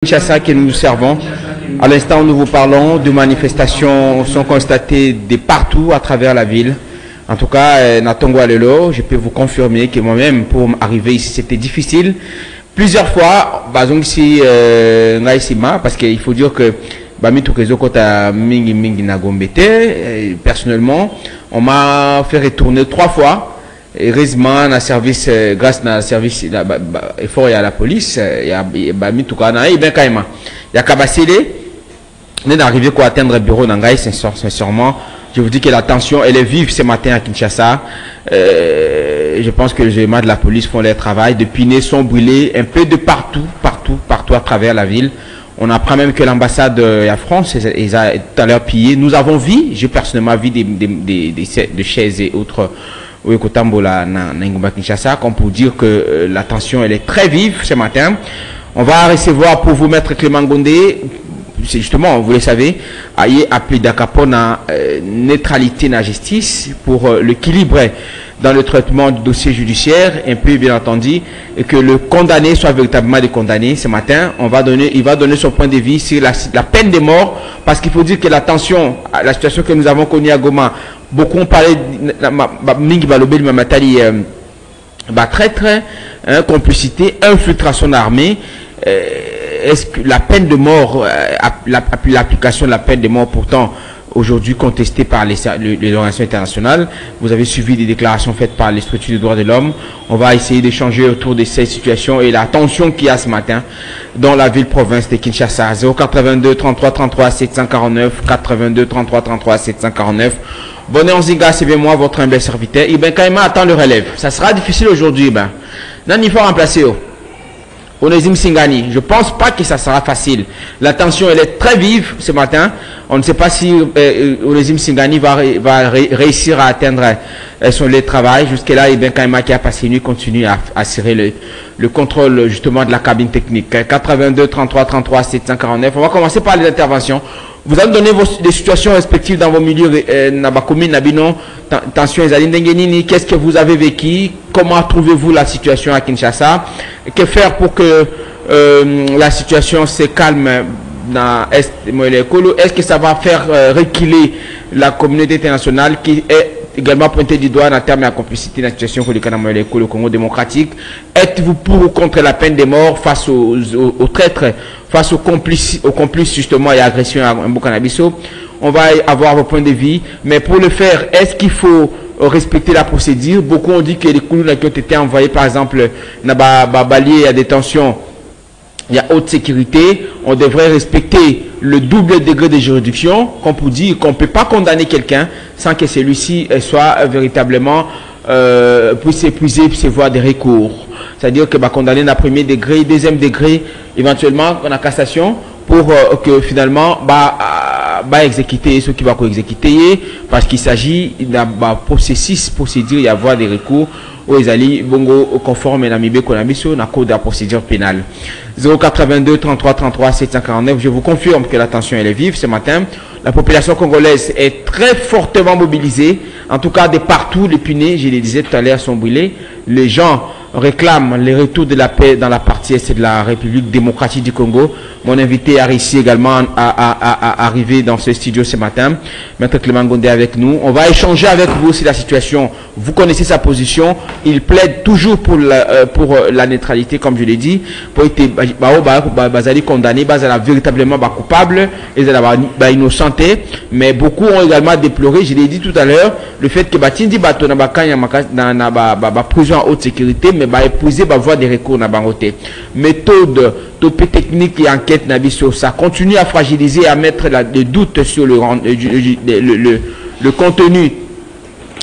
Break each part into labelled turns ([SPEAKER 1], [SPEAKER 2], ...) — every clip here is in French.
[SPEAKER 1] Kinshasa que nous servons. À l'instant où nous vous parlons, de manifestations sont constatées de partout à travers la ville. En tout cas, Natongo Alelo, je peux vous confirmer que moi-même, pour arriver ici, c'était difficile. Plusieurs fois, ici, parce qu'il faut dire que personnellement, on m'a fait retourner 3 fois. Heureusement, dans service, grâce à service, effort et à la police, il y a mis tout cas, il y a Kabassile, on est arrivé à atteindre le bureau d'Angaï, sincèrement. Je vous dis que la tension, elle est vive ce matin à Kinshasa. Je pense que les éléments de la police font leur travail. Des pinés sont brûlés un peu de partout à travers la ville. On apprend même que l'ambassade de la France est tout à l'heure pillée. Nous avons vu, j'ai personnellement vu des chaises et autres. Oui, comme pour dire que la tension elle est très vive ce matin. On va recevoir pour vous Maître Clément Gondé, c'est justement, vous le savez, appelé d'Akapona neutralité dans la justice pour l'équilibre dans le traitement du dossier judiciaire, un peu bien entendu, et que le condamné soit véritablement condamné. Ce matin, il va donner son point de vue sur la peine de mort, parce qu'il faut dire que la tension, la situation que nous avons connue à Goma, beaucoup ont parlé de très complicité, infiltration d'armée. Est-ce que la peine de mort, l'application de la peine de mort pourtant aujourd'hui contestée par les organisations internationales, vous avez suivi des déclarations faites par les structures des droits de l'homme. On va essayer d'échanger autour de ces situations et la tension qu'il y a ce matin dans la ville-province de Kinshasa. 082 33 33 749 82 33 33 749. Bonnet Onziga, c'est bien moi, votre humble serviteur. Et bien, quand même, attend le relève. Ça sera difficile aujourd'hui. Il faut remplacer. Onésime Singani, je ne pense pas que ça sera facile. La tension, elle est très vive ce matin. On ne sait pas si Onésime Singani va réussir à atteindre son lieu de travail. Jusque-là, et bien, Kaima qui a passé une nuit continue à assurer le contrôle justement de la cabine technique. 82 33 33 749. On va commencer par les interventions. Vous allez donner des situations respectives dans vos milieux, tension, qu'est-ce que vous avez vécu, comment trouvez-vous la situation à Kinshasa, que faire pour que la situation se calme dans Est est-ce que ça va faire reculer la communauté internationale qui est également pointée du doigt en termes de la complicité dans la situation pour le Congo démocratique? Êtes-vous pour ou contre la peine de mort face aux traîtres, face aux complices justement et agressions à Mbukanabiso? On va avoir vos points de vue, mais pour le faire, est-ce qu'il faut respecter la procédure? Beaucoup ont dit que les coups qui ont été envoyés, par exemple, Balier à détention, il y a haute sécurité, on devrait respecter le double degré de juridiction, qu'on peut dire qu'on ne peut pas condamner quelqu'un sans que celui-ci soit véritablement puisse épuiser, puisse voir des recours. C'est-à-dire que condamner dans premier degré, deuxième degré, éventuellement en cassation, pour que finalement exécuter ce qui va exécuter, parce qu'il s'agit d'un processus, procédure, il y avoir des recours aux alliés bongo conforme à Namibé Konabiso dans le code de la procédure pénale. 082 33 33 749. Je vous confirme que la tension elle est vive ce matin. La population congolaise est très fortement mobilisée. En tout cas, de partout, les punais, je le disais tout à l'heure, sont brûlés. Les gens réclament le retour de la paix dans la partie est de la République démocratique du Congo. Mon invité a réussi également à arriver dans ce studio ce matin. Maître Clément Gondé avec nous. On va échanger avec vous sur la situation. Vous connaissez sa position. Il plaide toujours pour la neutralité, comme je l'ai dit. Pour être condamné, véritablement coupable et innocenté. Mais beaucoup ont également déploré, je l'ai dit tout à l'heure, le fait que Batindi Bato na prison en haute sécurité, mais épouser voie des recours na bangote. Méthode, topé technique et enquête sur ça continue à fragiliser, à mettre des doutes sur le contenu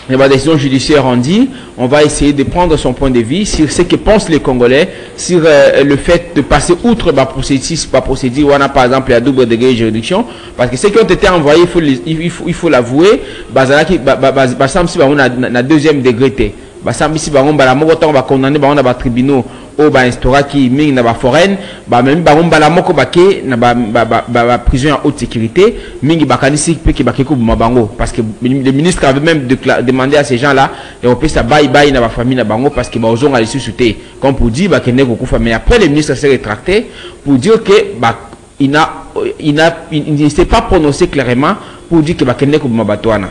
[SPEAKER 1] de la décision judiciaire rendue. On va essayer de prendre son point de vue sur ce que pensent les Congolais, sur le fait de passer outre la procédure, on a par exemple la double degré de juridiction, parce que ceux qui ont été envoyés, il faut l'avouer, la deuxième degré, basambisi bango mbala moko tango ba condamné bango na ba tribunaux o ba instaura ki mingi na ba foraine ba même bango mbala moko bake na ba prison en haute sécurité mingi bakanisi pe ki bakeko buma bango parce que le ministre avait même demandé à ces gens là de repasser sa bye na ba famille na bango parce que ba ozonga les sous-souté comme pour dire ba kende ko kufa. Mais après le ministre s'est rétracté pour dire que il ne s'est pas prononcé clairement pour dire que ba kende ko buma batwana.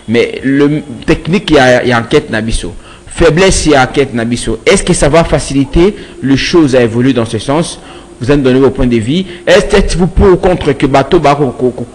[SPEAKER 1] Mais le technique il y a enquête nabiso. Faiblesse il y a enquête nabiso. Est-ce que ça va faciliter les choses à évoluer dans ce sens? Vous allez donner vos points de vue. Est-ce que vous pour ou contre que bateau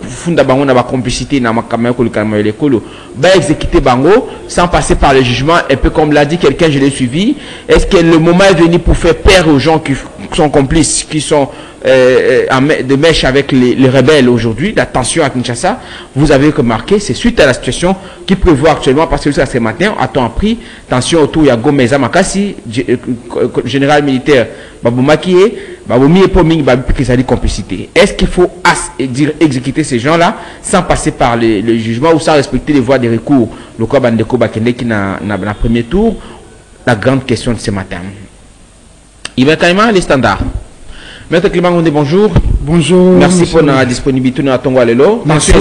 [SPEAKER 1] funda bango na ba complicité na makamaya ko le lekolo ba exécuter bango sans passer par le jugement un peu comme l'a dit quelqu'un, je l'ai suivi. Est-ce que le moment est venu pour faire peur aux gens qui sont complices, qui sont de mèche avec les rebelles aujourd'hui, la tension à Kinshasa? Vous avez remarqué, c'est suite à la situation qui prévoit actuellement, parce que ce matin, à temps pris, tension autour de Gomeza Makasi, général militaire Baboumakie, Baboumi et Poming, Babouki complicité. Est-ce qu'il faut exécuter ces gens-là sans passer par le jugement ou sans respecter les voies de recours? Le cas Bandeko Bakende qui n'a premier tour, la grande question de ce matin. Il va quand même les standards. Maître Clément Gondé, bonjour.
[SPEAKER 2] Bonjour.
[SPEAKER 1] Merci pour la disponibilité dans Tongo Alelo.
[SPEAKER 2] Merci.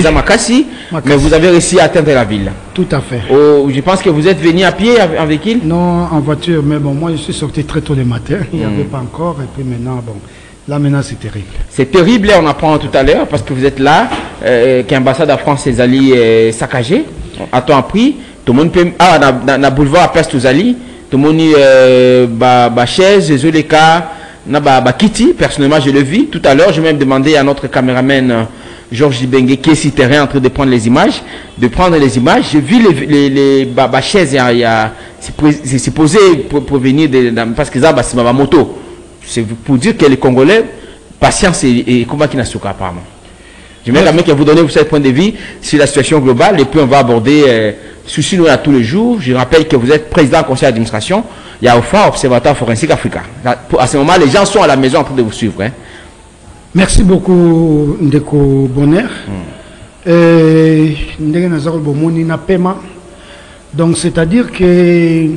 [SPEAKER 1] Mais vous avez réussi à atteindre la ville.
[SPEAKER 2] Tout à fait.
[SPEAKER 1] Oh, je pense que vous êtes venu à pied, en véhicule?
[SPEAKER 2] Non, en voiture, mais bon, moi je suis sorti très tôt le matin. Il n'y avait pas encore, et puis maintenant, bon, là maintenant c'est terrible. C'est
[SPEAKER 1] terrible, on apprend tout à l'heure, parce que vous êtes là, qu'ambassade de France, les alliés saccagés, à temps pris. Tout le monde peut. Ah, dans le boulevard à Place Touzali, tout le monde chaise, les cas. Kitty, personnellement je le vis tout à l'heure. Je vais même demander à notre caméraman Georges Dibengue qui est sur terrain en train de prendre les images, j'ai vu les chaises, c'est posé pour venir parce que ça c'est ma moto, c'est pour dire que les Congolais patience et combat qui n'a pas apparemment. Je vais quand vous donner votre point de vue sur la situation globale et puis on va aborder souci nous à tous les jours. Je rappelle que vous êtes président du conseil d'administration. Il y a au fond Observatoire Forensique Africain. À ce moment, les gens sont à la maison en train de vous suivre. Hein.
[SPEAKER 2] Merci beaucoup, Ndeko Bonner. Donc, c'est-à-dire que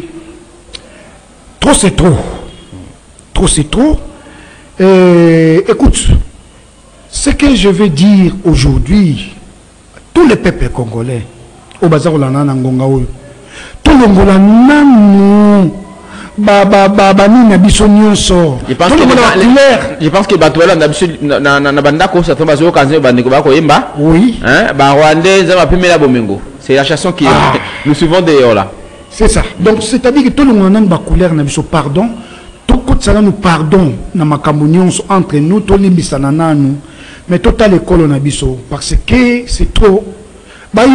[SPEAKER 2] trop, c'est trop. Trop, c'est trop. Écoute, ce que je veux dire aujourd'hui, tous les peuples congolais, au bazar Olana Ngonga, tout le monde
[SPEAKER 1] je pense que Batouela n'a pas d'accord sur oui. C'est la chanson qui nous suivons d'ailleurs là.
[SPEAKER 2] C'est ça. Donc c'est-à-dire que tout le monde a une couleur, pardon. Tout le monde nous pardon entre nous, tout le monde mais total école on a parce que c'est trop. Bah il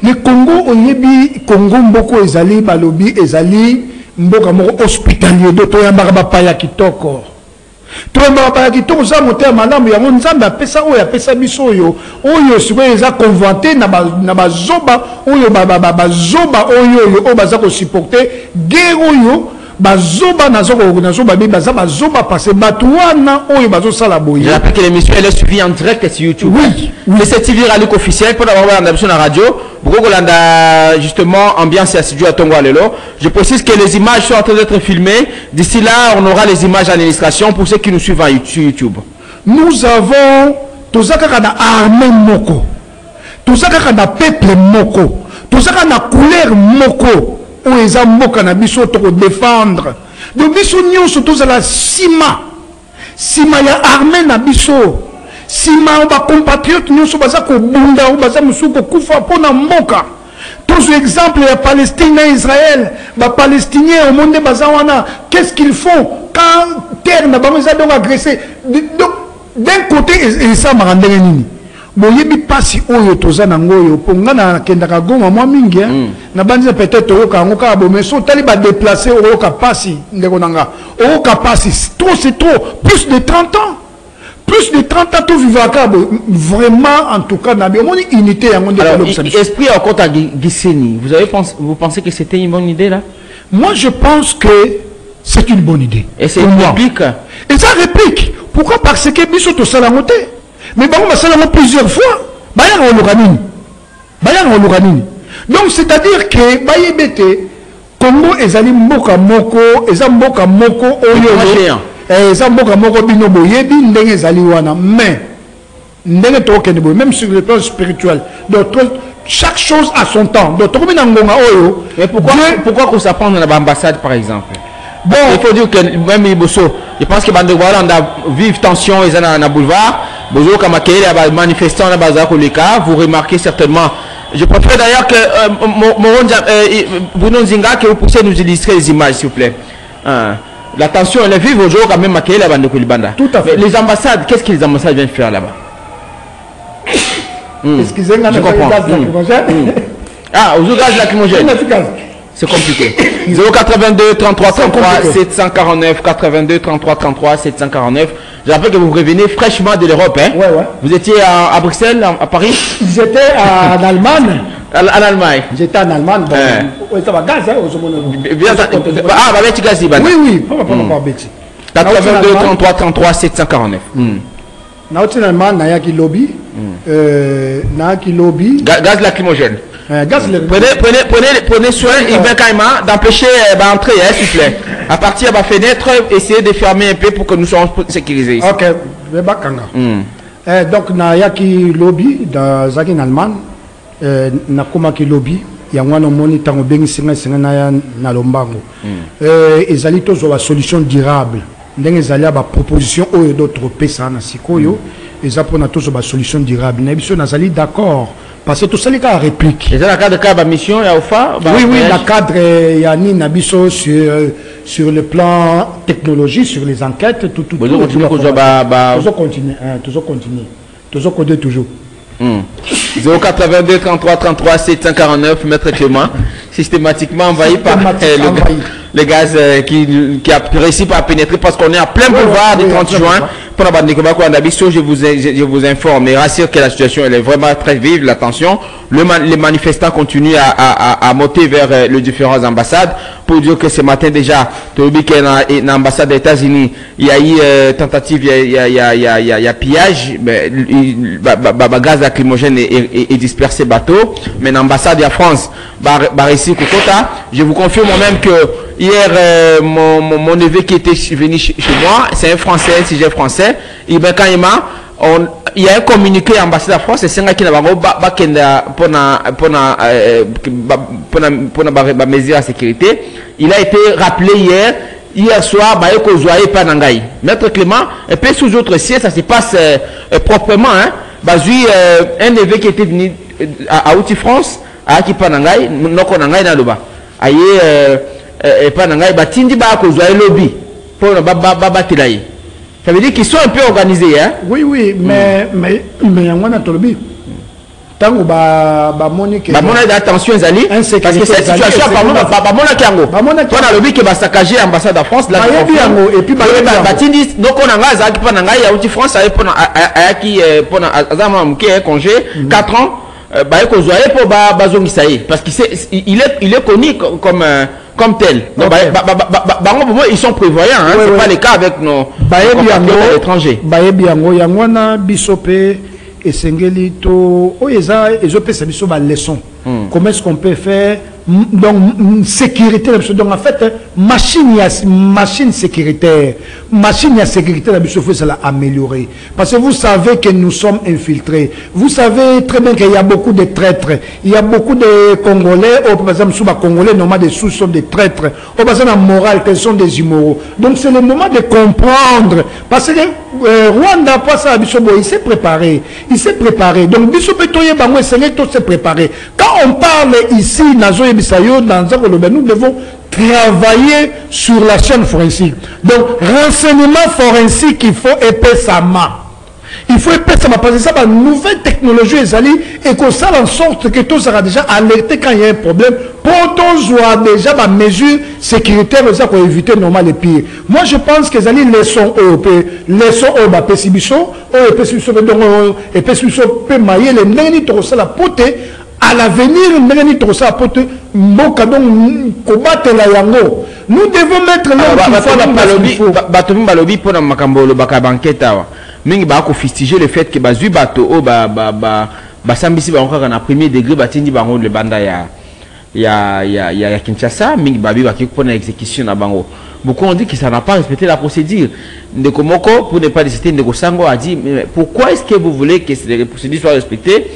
[SPEAKER 2] le Congo oyebi Congo mboko ezali balobi ezali mboka moko hospitalier do to yamba paya kitoko to yamba paya kitoko za moteur malamu ya nzambe apesa oyo apesa biso oyo siko eza conventé na bazoba oyo bazoba oyo baza ko supporter guerre oyo bazoba nazoba bazoba parce que batouana oyo bazosala boye.
[SPEAKER 1] Je rappelle que l'émission elle est suivie en direct sur YouTube.
[SPEAKER 2] Oui.
[SPEAKER 1] Mais c'est TV Radio officiel pour avoir la sur la radio. Beaucoup justement ambiance à studio à Tongo Alelo. Je précise que les images sont en train d'être filmées. D'ici là, on aura les images à l'administration pour ceux qui nous suivent sur YouTube.
[SPEAKER 2] Nous avons tout ça kana armée moko. Tout ça kana peuple moko. Tout ça kana couleur moko. Où les amboka na biso to défendre. Donc biso nyonso tous à la sima ya armée na biso. Sima ba compatriotes nyonso baza ko bunda ou baza musuko kufa pona mboka. Tous exemple ya Palestine et Israël, ba palestiniens au monde baza wana, qu'est-ce qu'ils font quand terre na ba meza donc agressé. Donc d'un côté et ça m'a rendu nini. Boyebi pasi oyo toza nango yo ponga na kendaka goma mwa mingi na banza peut-être oyoka ngo ka bo mais so tali ba déplacer oyoka pasi ndeko nanga oyoka pasi trop c'est trop plus de 30 ans tout vivaka vraiment en tout cas na bien mon unité ya monde.
[SPEAKER 1] Alors esprit à compte à Giseni, vous pensez que c'était une bonne idée là?
[SPEAKER 2] Moi je pense que c'est une bonne idée.
[SPEAKER 1] Et c'est une réplique.
[SPEAKER 2] Et ça réplique. Pourquoi? Parce que biso to salamoté. Mais bon, on va plusieurs fois. Bah, il y a bayanga oluka nini. Donc c'est-à-dire que bayebete Congo ezali mboka moko eza mboka moko oyo eza mboka moko bino boyebi ndenge ezali wana, mais ndenge tokende boye même sur le plan spirituel. Donc chaque chose a son temps. Donc tokomi na ngonga oyo.
[SPEAKER 1] Mais pourquoi qu'on s'apprend dans l'ambassade par exemple? Bon, il faut dire que même Iboso, je pense que bande voilà on a vive tension ils sont na boulevard, bozo comme akele ba manifestant na bazar koleka, vous remarquez certainement. Je préfère d'ailleurs que Bruno Nzinga que vous puissiez nous illustrer les images s'il vous plaît. La tension elle est vive aujourd'hui quand même akele la bande kolibanda.
[SPEAKER 2] Tout à fait.
[SPEAKER 1] Les ambassades, qu'est-ce que les ambassades viennent faire là-bas?
[SPEAKER 2] Excusez-moi,
[SPEAKER 1] je comprends. Ah, au gaz lacrymogène. C'est compliqué. 082 33 33 749 82 33 33 749. Je rappelle que vous revenez fraîchement de l'Europe. Hein?
[SPEAKER 2] Ouais.
[SPEAKER 1] Vous étiez à Bruxelles, à Paris?
[SPEAKER 2] J'étais en Allemagne.
[SPEAKER 1] En Allemagne.
[SPEAKER 2] J'étais en Allemagne. Ça va gaz, hein?
[SPEAKER 1] Ah, bah, tu gaz,
[SPEAKER 2] oui.
[SPEAKER 1] 82 33 33 749.
[SPEAKER 2] Naoti en Allemagne, nayaki lobby.
[SPEAKER 1] Gaz lacrymogène. Prenez soin d'empêcher d'entrer, s'il vous plaît. À partir de la fenêtre, essayez de fermer un peu pour que nous soyons sécurisés ici.
[SPEAKER 2] Ok, donc, nayaki lobby dans en Allemagne. Nakomaki lobby. Yangwana moni tango bengi singa na lombango. Ezali tozo la solution durable. Ndenge ezali ba proposition oyo d'autres pays na sikoyo. Eza pona tozo ba solution durable. Na biso nazali d'accord. Parce que tout ça, les cas réplique.
[SPEAKER 1] Et dans le cadre de la mission, il y a OFA.
[SPEAKER 2] Oui, dans le cadre, il y a Nini Nabiso sur le plan technologie, sur les enquêtes, tout. Toujours continuer. Toujours.
[SPEAKER 1] 082 33 33 749, Maître Clément, systématiquement envahi par les gaz qui a réussi à pénétrer parce qu'on est à plein boulevard du 30 juin. Pour la je vous informe et rassure que la situation elle est vraiment très vive, la tension. Les manifestants continuent à monter vers les différentes ambassades pour dire que ce matin déjà, dans l'ambassade des États-Unis, il y a eu tentative, il y a pillage, le gaz lacrymogène est dispersé bateau, mais l'ambassade de la France, ici Kokota, je vous confirme même que hier, mon neveu qui était venu chez moi, c'est un Français, un sujet français, il y a un communiqué à l'ambassade de France, et c'est un qui n'a pas mesure de sécurité. Il a été rappelé hier soir, Maître Clément, et puis sous autre ciel, ça se passe proprement. Un neveu qui était venu à Outi France, à Akipanangai, Noko Nangai Naluba. Aïe, et Panangai, Batindi Bakozwa lobby pour Babatilaï. Ça veut dire qu'ils sont un peu organisés, hein?
[SPEAKER 2] Oui, mais il y a un lobby. Tant que
[SPEAKER 1] attention, Zali, parce que cette situation, toi, le lobby qui va saccager l'ambassade de France,
[SPEAKER 2] et puis,
[SPEAKER 1] Batindi, donc on a un Outi France, congé, 4 ans. Parce qu'il est connu comme tel. Donc, ils sont prévoyants, hein? C'est pas le cas avec nos compatriotes à l'étranger.
[SPEAKER 2] Comment est-ce qu'on peut faire donc sécurité donc en fait machine sécuritaire faut ça améliorer parce que vous savez que nous sommes infiltrés, vous savez très bien qu'il y a beaucoup de traîtres, il y a beaucoup de Congolais par exemple sous Congolais normalement des sous sont des traîtres au passant la morale qu'ils sont des immoraux, donc c'est le moment de comprendre parce que Rwanda pas ça il s'est préparé donc Bisso Petoye Bango s'est préparé. Quand on parle ici nous devons travailler sur la chaîne forensique. Donc, renseignement forensique, il faut épaissement. Il faut épaissement parce que ça va nouvelle technologie et qu'on s'en en sorte que tout sera déjà alerté quand il y a un problème pour tous déjà ma mesure sécuritaire pour éviter normal les pires. Moi je pense que les leçons au Pessibiso et Pessibiso peut mailler les nani trop la poté à l'avenir nani trop ça poté mboka donc combattre la yango. Nous devons mettre
[SPEAKER 1] l'homme pour la mingi ba ko fustiger le fait que bazui bato basambisi bango kaka na premier degré batindi bango le banda ya Kinshasa mingi babi baki pona exécution na bango. Beaucoup ont dit que ça n'a pas respecté la procédure. Ndeko Moko, pour ne pas citer Ndeko Sango, a dit mais pourquoi est-ce que vous voulez que les procédures soient respectées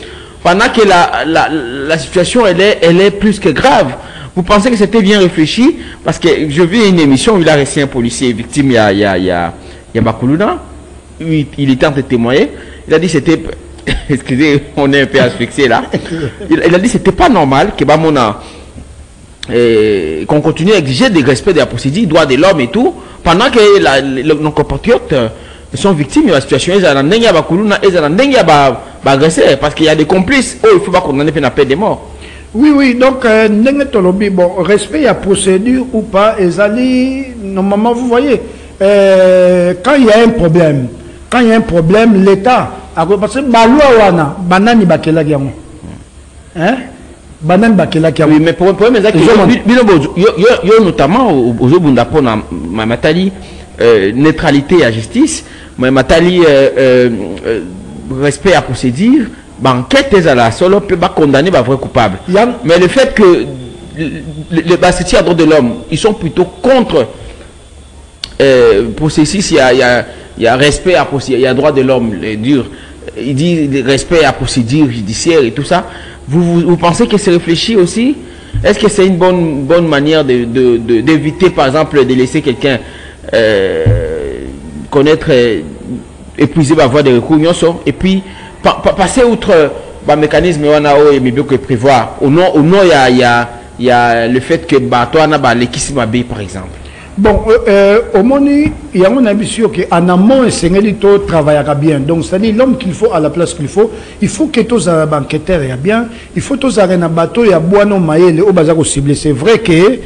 [SPEAKER 1] pendant que la situation elle est plus que grave? Vous pensez que c'était bien réfléchi? Parce que je vis une émission où il a reçu un policier victime, il y a Bakuluna, il était en train de témoigner. Il a dit c'était, excusez, on est un peu asphyxié là. Il a dit c'était pas normal que Bamona qu'on continue à exiger des respects de la procédure, droits de l'homme et tout, pendant que nos compatriotes sont victimes de la situation. Ils ont un Bakuluna, ils ont un agressé parce qu'il y a des complices. Oh, il ne faut pas condamner la peine de mort.
[SPEAKER 2] Oui, donc, bon, respect à procédure ou pas, normalement, vous voyez, quand il y a un problème, l'État, parce que Balouawana, Banani Bakela Giamo. Hein? Banani Bakela Giamo. Oui, mais pour le problème, c'est que notamment au Zobundapo, Matali, neutralité à justice, Matali, respect à procédure. Banquette est à la solo peut pas condamner les vrais coupables. Mais le fait que les bâtisseurs droits de l'homme, ils sont plutôt contre processus, il y a respect à procédure, il y a droit de l'homme, dur. Il dit respect à procédure judiciaire et tout ça. Vous pensez que c'est réfléchi aussi? Est-ce que c'est une bonne manière d'éviter, par exemple, de laisser quelqu'un connaître, épuiser la voie de recours, et puis passer outre le mécanisme et que prévoir au nom il y a le fait que toi na l'équipe par exemple. Bon, au moni il y a mon ambition que en amont et Sengelito travaillera bien. Donc c'est-à-dire l'homme qu'il faut à la place qu'il faut, il faut que tous les banquetaires y a bien, il faut tous les bateau y a boano maïle au bazar ciblé. C'est vrai que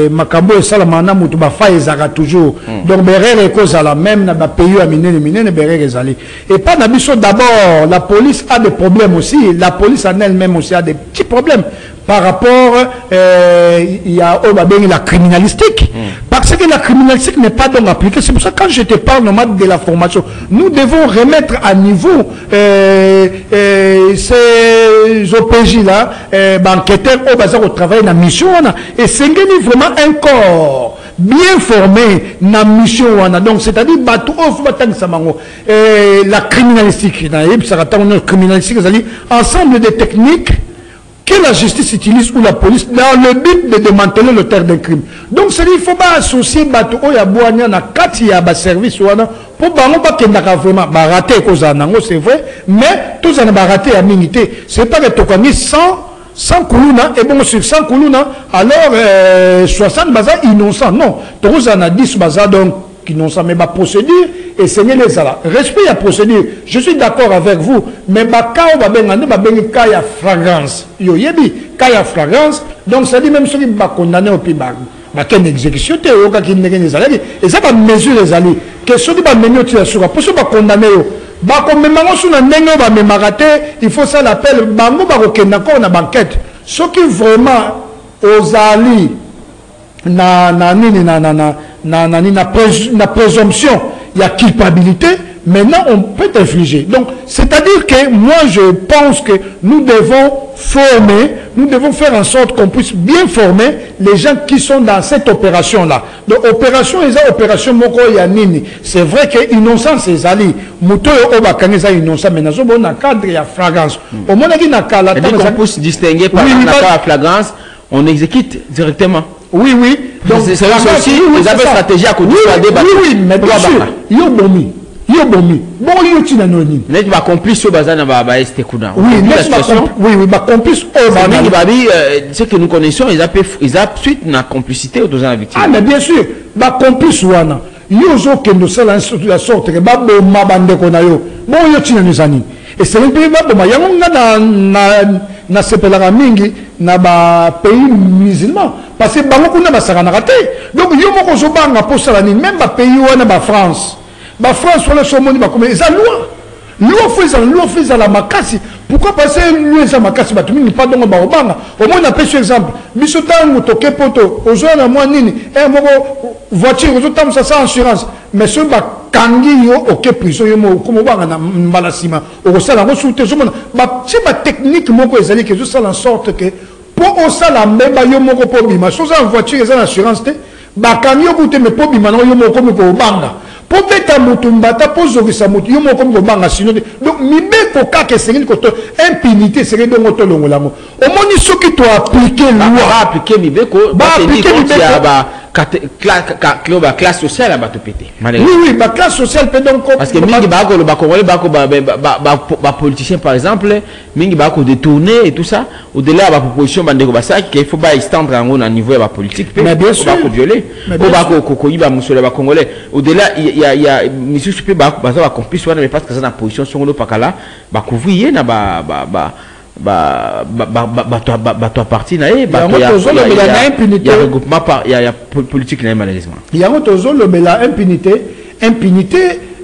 [SPEAKER 2] makambo et salamana mutu ba fa ezara toujours. Donc berere cause à la même na ba pays à mine berere ezali. Et pas d'ambition d'abord, la police a des problèmes aussi, la police en elle-même aussi a des petits problèmes. Par rapport, il y a la criminalistique. Parce que la criminalistique n'est pas donc appliquée. C'est pour ça que quand je te parle de la formation, nous devons remettre à niveau ces OPJ-là, enquêteurs au travail dans la mission. Et c'est vraiment un corps bien formé dans la mission. Donc, c'est-à-dire, la criminalistique, ensemble des techniques que la justice utilise ou la police dans le but de démanteler le terre d'un crime. Donc, il ne faut pas associer Bato Oya Boania na kati ya ba service wana pour bango pas qu'il n'a vraiment baraté cause nango c'est vrai, mais tous en baraté à minité. C'est pas que tokani sans Koulouna et bon sur 100 Koulouna alors 60 bazar innocent. Non, tous en a 10 bazar donc qui n'ont pas mais ma procédure et c'est les ala. Respect la procédure. Je suis d'accord avec vous, mais ma cas va bien cas ya flagrance. Yo yebi cas ya flagrance. Donc ça dit même ceux qui va condamner au pibac. Ma qu'une exécution te au cas qui n'est les alliés et ça va mesure les alliés. Que ceux qui va mener tu sur pour ceux va condamner yo. Ba comme même sur la nengo va me marater, il faut ça l'appel bango ba kokenda ko na banquette. Ceux qui vraiment aux alliés na présomption, il y a culpabilité, maintenant on peut infliger. Donc, c'est-à-dire que moi je pense que nous devons former, nous devons faire en sorte qu'on puisse bien former les gens qui sont dans cette opération-là. Donc, opération, opération Moko Yanini. C'est vrai que innocent, c'est Zali. Mouto Obakaneza innocent, mais nous avons un cadre et flagrance. Au moins, il y a un cadre.
[SPEAKER 1] On peut se distinguer par la flagrance, on exécute directement.
[SPEAKER 2] Oui.
[SPEAKER 1] Donc, c'est aussi, vous avez une stratégie à côté de la débat.
[SPEAKER 2] Oui, mais bien sûr. Yobomi. Bon, yotinanoni.
[SPEAKER 1] N'est-ce pas complice au bazar na este kuna.
[SPEAKER 2] Oui, complice au
[SPEAKER 1] bazar. Ce que nous connaissons, ils ont suite na complicité aux deux victimes.
[SPEAKER 2] Ah, mais bien sûr, complice wana. Yozo kendo sala la sorte que babo mabande konayo. Bon, yotinanizani. Et c'est le pays babo mayanga na sepelaka mingi na ba pays musulmans parce que bango kuna basakana raté. Donc yo moko zobanga pour ça même ba pays wana ba France wala somoni ba comme eza loi L'eau fait la makasi. Pourquoi passer l'eau et la makasi? Bah, tu n'as pas de barobanga. Au moins, on a pris ce exemple. Bisotan, ou toke poto, aux gens à moi, nini, et un voiture, aux autres, ça, c'est assurance. Mais ce bah, kangi, yo, ok, prison, yo, comme on va en malasima, au sala, au soute, c'est ma technique, mon co, que je sais en sorte que, pour au sala, mais bah, yo, mon co, pour bima, chose en voiture, et en assurance, bah, kangi, yo, goûte, mais pour bima, non, yo, mon co, mais pour banga. Pour mettre mutumbata pour zover sa mutu yo moko ngomanga sino donc mibeko kaka sengeli koto impunité sengeli donc otolongo lango au moni soki to appliquer loi
[SPEAKER 1] appliquer mibeko ba appliquer ba classe sociale ba to pété
[SPEAKER 2] oui ba classe sociale peut donc
[SPEAKER 1] parce que mingi ba ko ba congolais ba politicien par exemple mingi ba ko détourner et tout ça au-delà ba proposition bandeko ba ça qu'il faut ba étendre en haut niveau ya ba politique
[SPEAKER 2] mais bien sûr
[SPEAKER 1] ba ko violer ba ko yiba musole ba congolais au-delà il y a monsieur super ba complice mais parce que ça na position sur le pakala ba couvrir na ba parti na il y a regroupement il y a politique na malheureusement
[SPEAKER 2] il y a autozo le la impunité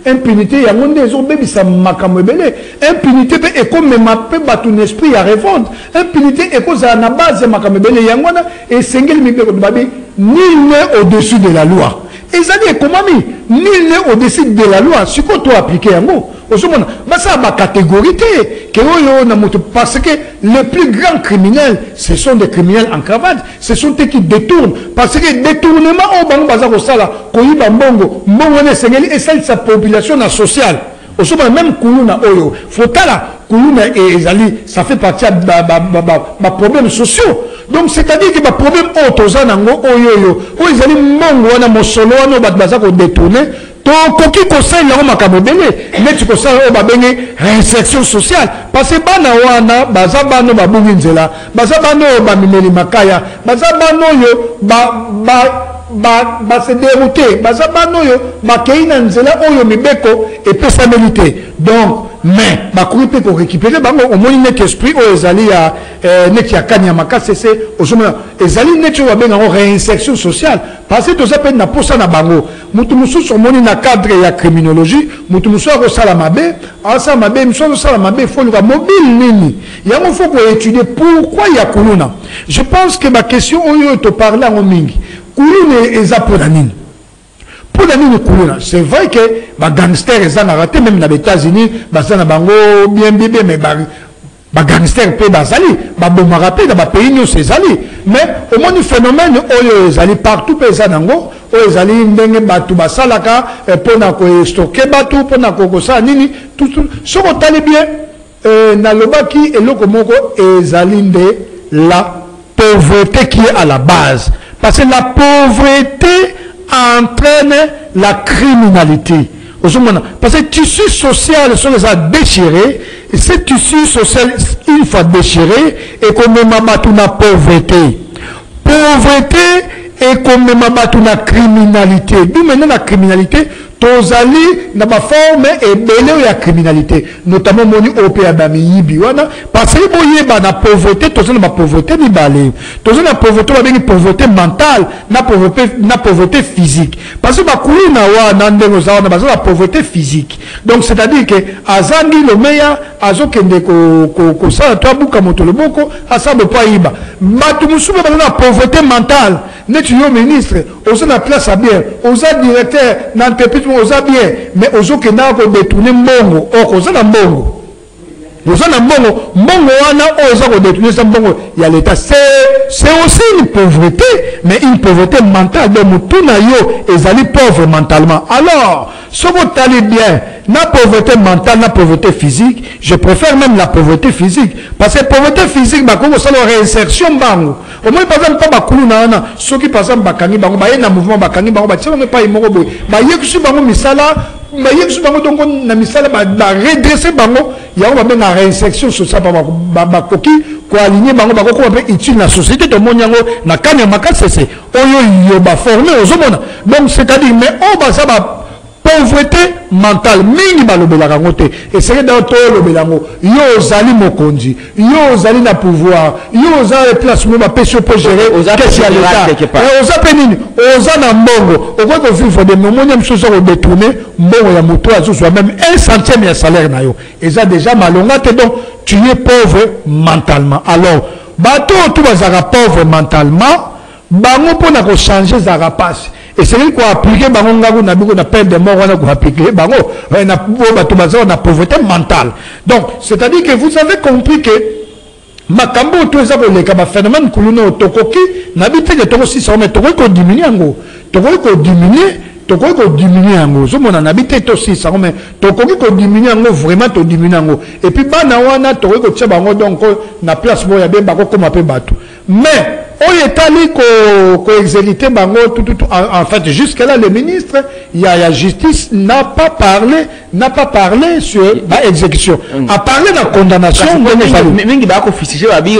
[SPEAKER 2] il y a monde des autres bébés ça makamebele impunité et comme même pe batu esprit à revendre impunité et cause à la base makamebele il y a ngona et sengel mi be babi nul n'est au-dessus de la loi. Et ça dit comment nul n'est au-dessus de la loi. Ce qu'on doit appliquer un mot. Ça ma catégorie parce que les plus grands criminels, ce sont des criminels en cravate. Ce sont eux qui détournent. Parce que détournement au bango bazar au sala, koyiba mbongo, mbongo ne sengeli et ça sa population sociale. Même Koulouna Oyo, Fotala, Koulouna et Ezali, ça fait partie de problèmes sociaux. Donc, c'est-à-dire que les problèmes autosanango, Oyo, Ezali, Mongo, Mosolo, Badbazako détourné, donc, qui conseille la Makamobele, mais tu conseilles réinsertion sociale. Parce que Banawana, Bazabano, Babouinzela, Bazabano, Bamimeli Makaya, Bazabano, se dérouter bazabano yo bakeina nzela oyo mibeko et peut s'améliter donc mais bakuri pe ko récupérer bango au moins net esprit o ezali ya net ya kanya makase c'est ozoma ezali net yo benga réinsertion sociale parce que to ça peine na posa na bango mutu mususu moni na cadre ya criminologie mutu mususu ko sala mabe asa mabe mususu sala mabe faut le mobile nini yango faut ko étudier pourquoi ya kuluna je pense que ma question oyo to parler en mingi Kouloune et Zapodanine. Pour la mine Koulouna, c'est vrai que les gangsters ont raté, même dans les États-Unis, ils ont bien bébé, mais les gangsters peuvent aller, ils ont raté dans les pays où c'est allé. Mais au moins, le phénomène, ils ont partout, ils ont allé, ils salaka, pour stocker bateau, pour nini, tout ce qu'on a bien, dans le bas qui est le comoko, ils ont la pauvreté qui est à la base. Parce que la pauvreté entraîne la criminalité. Parce que le tissu social sont les a déchirés. Et ce tissu social, une fois déchiré, est comme la pauvreté. Pauvreté est comme la criminalité. D'où maintenant la criminalité, tozali na ba forme et belé ya criminalité notamment moni opé abami yibi wana parce que boye ba na pauvreté tozali na pauvreté ni balé tozali na pauvreté ba bengi pauvreté mentale na pauvreté physique parce que ba kulina wana ndengo za wana ba la pauvreté physique donc c'est-à-dire que azangi le meya azokende ko sala to buka moto loboko asabo pa yiba batu musuba ba na pauvreté mentale netu yo ministre ozo na place à bien ozo directeur na entreprise ozo bien mais ozo ke na ko détourner mbongo ozo na mbongo wana ozo ko détourner sa mbongo ya l'état c'est aussi une pauvreté mais une pauvreté mentale donc mutuna yo ezali pauvre mentalement alors ce que tu bien la pauvreté mentale, la pauvreté physique, je préfère même la pauvreté physique. Parce que la pauvreté physique, bah, comme ça, la réinsertion, bango. Au moins, par exemple, pas bakulu na ceux qui, par exemple, bakani, bango, bah, y a un mouvement bakani, bango, bah, tiens, on n'est pas immoraux, bah, y a que ce bango, misala, bah, y a que ce bango, donc, on a misala, bah, redresser bango, y a un la réinsertion sociale, bah, koki, quoi, aligner bango, bah, quoi, utile la société, de mon yango, na kanya makat, c'est, oyo, bah, formé aux hommes. Donc, c'est-à-dire, mais, oh, bah, ça, bah, pauvreté mentale mingi balobelaka ngo te eseke dans to lobelango yo ozali mokonzi yo ozali na pouvoir yo ozali place mo ba pesi pour gérer qu'est-ce qu'il y a l'état oza penini oza na mbongo okoki vivre de momoni msusu ko détourner mbongo ya moto azuzu même 1/100 ya salaire na yo eza déjà malonga te donc tu es pauvre mentalement alors bato tout bazaka pauvre mentalement bango pona ko changer za rapace et c'est lui qui a appliqué bango ngago na biko na peine de mort on a ko appliquer bango na bato bazaka na pauvreté mentale donc c'est-à-dire que vous avez compris que makambo to eza ko leka ba phénomène kuluno tokoki na biteke toko 600 mais toko ko diminuer ngo toko ko diminuer toko ko diminuer ngo zo mona na biteke to 600 mais toko ko diminuer ngo vraiment to diminuer ngo et puis bana wana toko ko tsa bango donc na place boya be bako ko mape bato mais on est allé ko exécuter bango tout en fait jusqu'à là le ministre il y a la justice n'a pas parlé sur la exécution a parlé de la condamnation
[SPEAKER 1] mingi ba ko fichier ba bi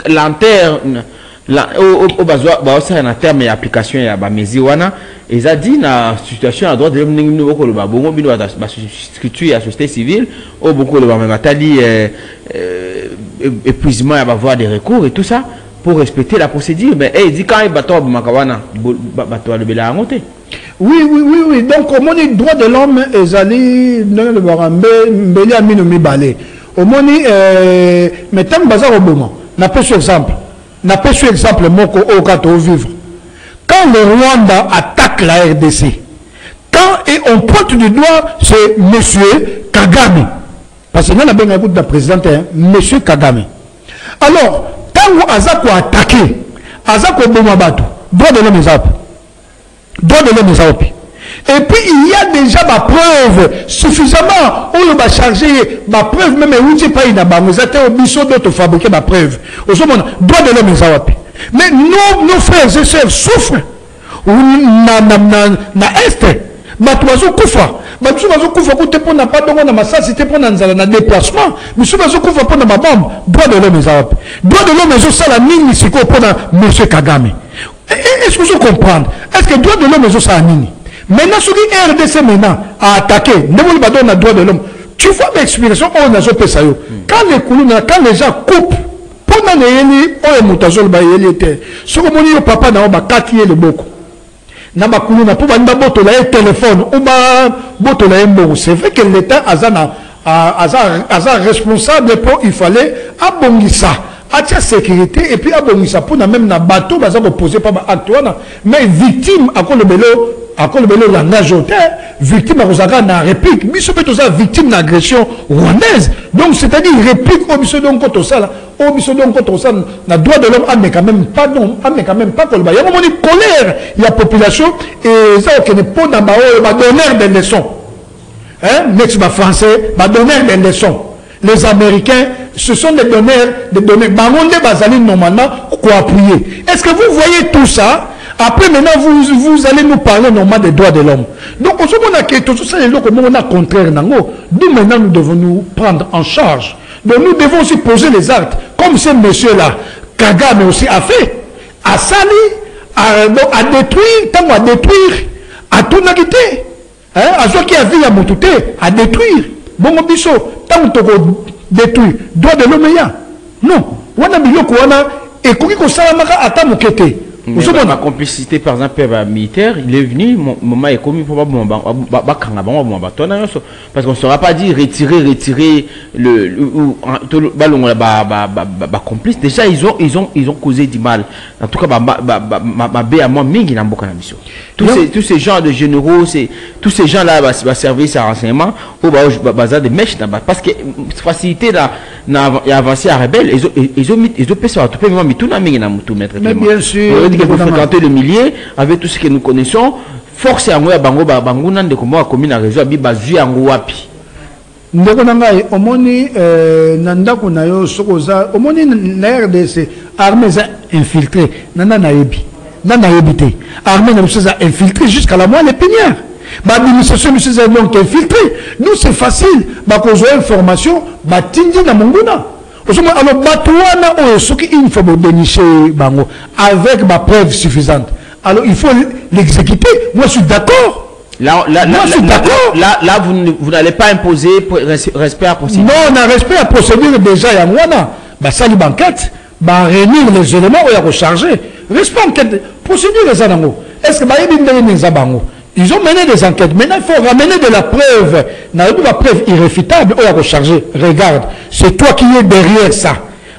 [SPEAKER 1] lanterne la au bazwa ba ça na terme ya application ya ba mezi wana eza dit na situation à droit de l'homme ningi boko lo ba bongo bino ba structure ya société civile au boko lo ba matali épuisement ya ba voie de recours et tout ça pour respecter la procédure mais il dit quand il bateau makawana bateau le bela ngote oui donc au moni droit de l'homme ezali dans le barambe mbeli amino mibale au moni mais tant bazar au moment n'a pas sur exemple moko au kato vivre quand le Rwanda attaque la RDC quand et on pointe du doigt c'est monsieur Kagame parce que nous avons bien écouté la présidente monsieur Kagame alors quand Azako attaqué, Azako Bomabato, droit de l'homme et puis il y a déjà ma preuve suffisamment où on va charger ma preuve même où tu pas une banque, vous êtes obligé d'auto fabriquer ma preuve. Au moment droit de l'homme mais nos frères et sœurs souffrent. Na est bato bazokufa bato bazokufa ko te pona pas donc na masasi te pona nzala na déplacement biso bazokufa pona babombe droit de l'homme ezawapi droit de l'homme ezosala nini siko pona monsieur Kagame est-ce que vous comprenez est-ce que droit de l'homme ezosala nini maintenant soki RDC maintenant a attaqué ndemoni badon na droit de l'homme tu vois l'explication on a zopesa yo quand les gens coupent pona neyeli oyo mutazolo ba yeli te soko moni yo papa na ba kati le boko na bakulu na po banda boto la téléphone ou ba boto la mbongo c'est vrai que l'état aza responsable pour il fallait abongisa atia sécurité et puis abongisa pour na même na bateau baza ko poser pas acte wana mais victime akolo belo langage hôtel victime akozaka na réplique biso pe toza victime d'agression rwandaise donc c'est-à-dire réplique au biso donc ko sala au biso donc ko sala na droit de l'homme mais quand même pas non mais quand même pas ko ba ya moni colère il y a population et ça que ne pas na ba donner des leçons hein next ba français ba donner des leçons les américains ce sont des donneurs bangonde bazali normalement ko appuyer est-ce que vous voyez tout ça? Après, maintenant, vous allez nous parler normalement des droits de l'homme. Donc, on se dit que tout ça, on a contraire. Nous, maintenant, nous devons nous prendre en charge. Donc, nous devons aussi poser les actes. Comme ce monsieur-là, Kagame aussi a fait. A sali, à détruire, tant à détruire, à tout n'agiter. À ceux qui a vu à Moutouté, à détruire. Bon, biso, tant que détruire. Droit de l'homme, non. On a mis le kouana, et qu'on s'en a à tamokete. Ma complicité par exemple militaire, il est venu, moment est commis pour parce qu'on ne saura pas dire retirer le complice. Déjà ils ont causé du mal. En tout cas, à moi mingi na mboka na biso. Tous ces gens de généraux, tous ces gens là va servir à renseignement au bazar de mèches parce que facilité na avancer à rebelle ils ont fait ça tout peu mais tout na mingi na mutu maître.
[SPEAKER 2] Mais bien sûr.
[SPEAKER 1] Que vous fréquentez le millier avec tout ce que nous connaissons, force à moi bango banguna de comment commune à réseau bi bazu yango wapi.
[SPEAKER 2] Ndeko nanga omoni nanda kuna yo sokoza omoni na RDC armée za infiltré nana nayebi te armée na biso za infiltré jusqu'à la moelle épinière ba administration biso za donc infiltré nous c'est facile ba kozo information ba tindi na monguna. Alors, Batouana, il faut dénicher bango avec ma preuve suffisante. Alors, il faut l'exécuter. Moi, je suis d'accord.
[SPEAKER 1] Là,
[SPEAKER 2] Moi, je suis d'accord.
[SPEAKER 1] Là, vous n'allez pas imposer respect à procédure.
[SPEAKER 2] Non, on a respect à procédure déjà. Il y a moi, bah, ça, les banquettes, bah, réunir les éléments où il y a rechargé. Respect enquête. Procédure, les anangos. Est-ce que, bah, ils ont mené des enquêtes. Maintenant, il faut ramener de la preuve. La preuve irréfutable où il y a rechargé. Regarde, c'est toi qui es derrière ça.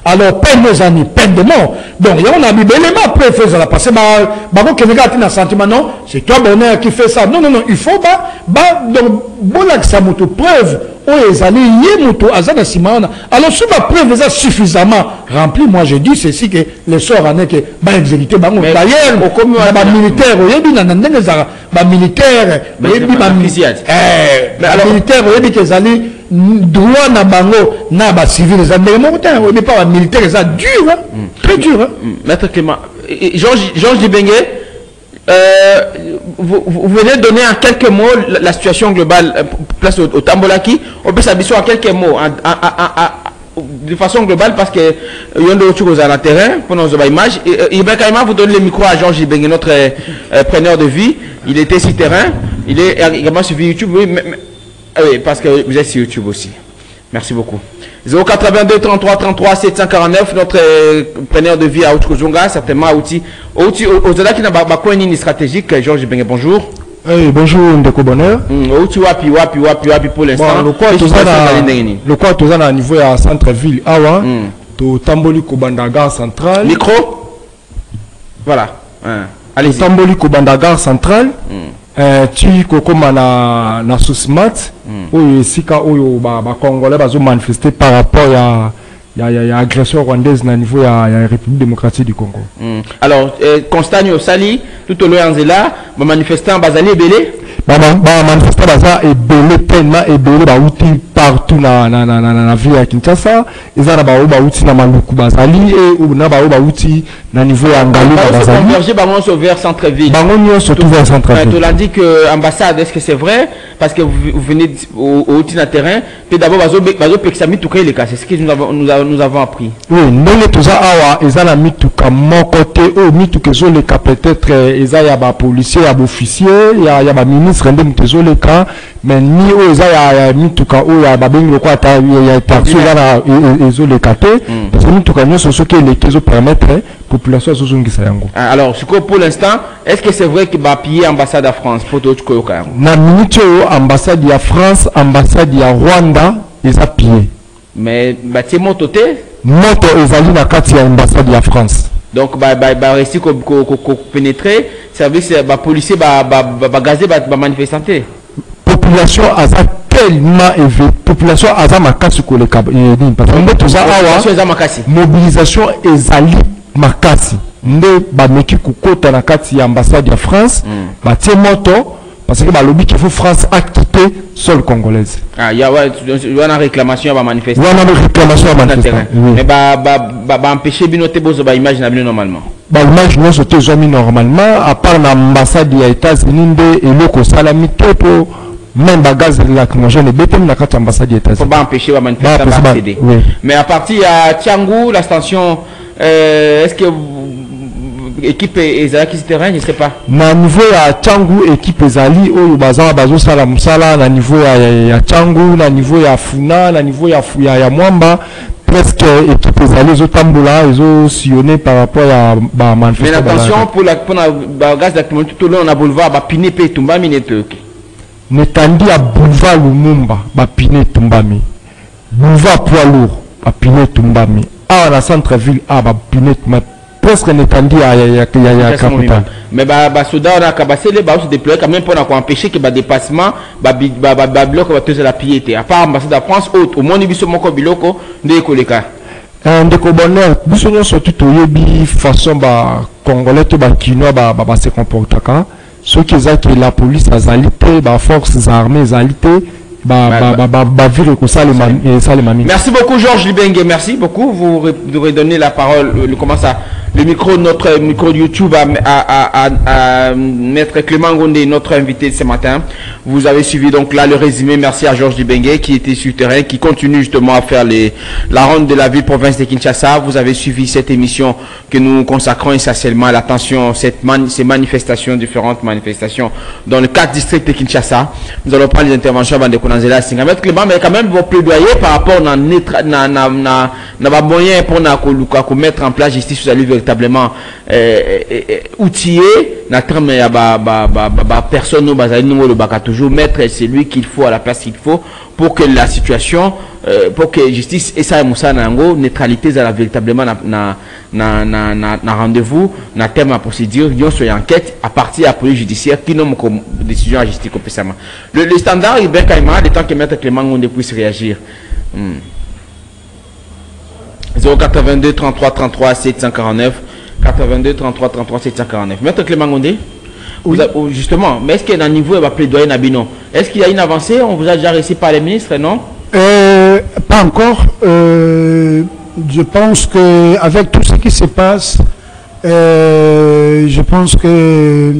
[SPEAKER 2] Alors, peine nos amis, peine de mort. Donc, on a mis l'élément après, il la passer. Un sentiment, non, c'est toi, bonheur, qui fait ça. Non, non, non, il faut, donc, bon, ça moto preuve, les allés, moto, azana simana. Alors, si ma preuve est suffisamment remplie, moi, je dis ceci que les sorts en est que, exécuté, d'ailleurs, militaire, militaire, droit na bango na ba civil les américains on n'est pas militaire ça dur hein? Très dur hein?
[SPEAKER 1] Maître Clément Georges Dibengue vous venez de donner en quelques mots la situation globale place au Tambolaki. On peut s'habituer en quelques mots de façon globale parce que il y a d'autres choses à la terrain pour nos images. Ibn Kaima vous donne le micro à Georges Dibengue, notre preneur de vie. Il était sur terrain, il est également sur YouTube. Oui, oui, parce que vous êtes sur YouTube aussi. Merci beaucoup. 082 33 33 749, notre preneur de vie à Outkoujonga, certainement au-delà qui n'a pas quoi une stratégique. Georges Dibengue, bonjour.
[SPEAKER 3] Hey, bonjour, Ndeko Bonheur.
[SPEAKER 1] Wapi pour l'instant.
[SPEAKER 3] Le quoi tout ça à niveau à centre-ville. Awa, to Tamboli Kobanda gare centrale.
[SPEAKER 1] Micro. Voilà.
[SPEAKER 3] Allez. Tamboli Kobanda gare centrale. Tu kokoma na Susmat oyo sika oyo ba congolais bazo manifester par rapport ya agression rwandaise na niveau ya République démocratique du Congo.
[SPEAKER 1] Alors constat au Sali tout au long là ba manifestants bazali belé
[SPEAKER 3] ba manifestant baza ebele tellement ebele ba outi partout na ville ya Kinshasa ezana ba outi na maluku bazali et na ba outi na niveau ya Ngalo bazali
[SPEAKER 1] converger bango sur vers centre-ville
[SPEAKER 3] bango surtout vers centre-ville.
[SPEAKER 1] Tu l'as dit que ambassade, est-ce que c'est vrai parce que vous venez au terrain puis d'abord bazo pexami tout les cas, c'est ce que nous avons appris.
[SPEAKER 3] Oui, ndenge toza awa ezana mituka mon côté au mituka zo le cas peut-être eza ya ba policier ya ba officier ya ba ministre ndem tezo le cas mais ni o eza ya mituka o ya ba bengi ko ata ya taxi ya ezo le cas parce que mituka nyo so que les kezo permettre population zozongisa yango.
[SPEAKER 1] Alors pour l'instant, est-ce que c'est vrai que ba piller ambassade à France pour tout ko ka
[SPEAKER 3] na minute ambassade ya France ambassade ya Rwanda eza piller
[SPEAKER 1] mais bâti moto te
[SPEAKER 3] moto ezali na kati ya ambassade ya France
[SPEAKER 1] donc réussi ko pénétrer service ba policier ba gazer ba manifestanté
[SPEAKER 3] population aza tellement élevée population aza makasi ko le kab parce que toza awa mobilisation ezali makasi nde ba meki kokota na kati ya ambassade ya France bâti moto parce que lobby qu'il faut France a quitté sol congolaise.
[SPEAKER 1] Ah, il y a une réclamation à manifester.
[SPEAKER 3] Il y a une réclamation à manifester.
[SPEAKER 1] Mais empêcher binote bozo ba image na normalement.
[SPEAKER 3] Ba image non soto zomi normalement à part l'ambassade des États-Unis et loko salami pour même bagage de lacrymogène et béton na kati ambassade des États-Unis.
[SPEAKER 1] Faut pas empêcher ba manifester accéder. Mais à partir à Tiangou la station est-ce que équipe ezali qui terrain je sais pas
[SPEAKER 3] na niveau ya Tchangu équipe ezali oyo bazo sala musala na niveau ya Tchangu na niveau ya Funa na niveau ya Mwamba presque équipe ezali zo tambola ezo sillonner par rapport à ba manifestation.
[SPEAKER 1] Mais attention pour la gaz d'activité tout le long na boulevard ba pine pe tumbami neteki
[SPEAKER 3] netandi ya boulevard Lumumba ba pine tumbami boulevard poids lourd ba pine tumbami na centre ville ba pine presque n'étendue à capitale.
[SPEAKER 1] Mais soda on a cabassé les se déployer quand même pour empêcher que dépassement bloc va te la piété à part ambassade de France au moins biso moko biloko de koleka
[SPEAKER 3] ndeko bonheur biso nyonso tout oyebi façon congolais to kinois se comportaka ce qui est que la police azali te forces armées azali te Merci
[SPEAKER 1] beaucoup Georges Dibengue, merci beaucoup. Vous redonnez la parole. Comment ça? le micro, notre micro de YouTube à Maître Clément Ngondé, notre invité ce matin. Vous avez suivi donc là le résumé. Merci à Georges Dibengue qui était sur le terrain, qui continue justement à faire la ronde de la ville province de Kinshasa. Vous avez suivi cette émission que nous consacrons essentiellement à l'attention, ces manifestations, différentes manifestations dans le 4 districts de Kinshasa. Nous allons prendre les interventions avant de commencer là. Maître Clément, mais quand même vos plaidoyers par rapport à moyen pour mettre en place justice, vous allez véritablement outiller na terme ya personne toujours mettre celui qu'il faut à la place qu'il faut pour que la situation pour que justice et ça neutralité ça véritablement na rendez-vous na terme à procédure yon soit enquête à partir de la police judiciaire qui nomme comme décision à justice compétemment le standard il ben carrément le temps que Maître Clément Ngondé puisse réagir. 082 33 33 749 82 33 33 749. Maître Clément Ngondé, oui. Justement, mais est-ce qu'il y a un niveau de plaidoyer Nabino? Est-ce qu'il y a une avancée? On vous a déjà reçu par les ministres, non?
[SPEAKER 2] Pas encore. Je pense que avec tout ce qui se passe, je pense que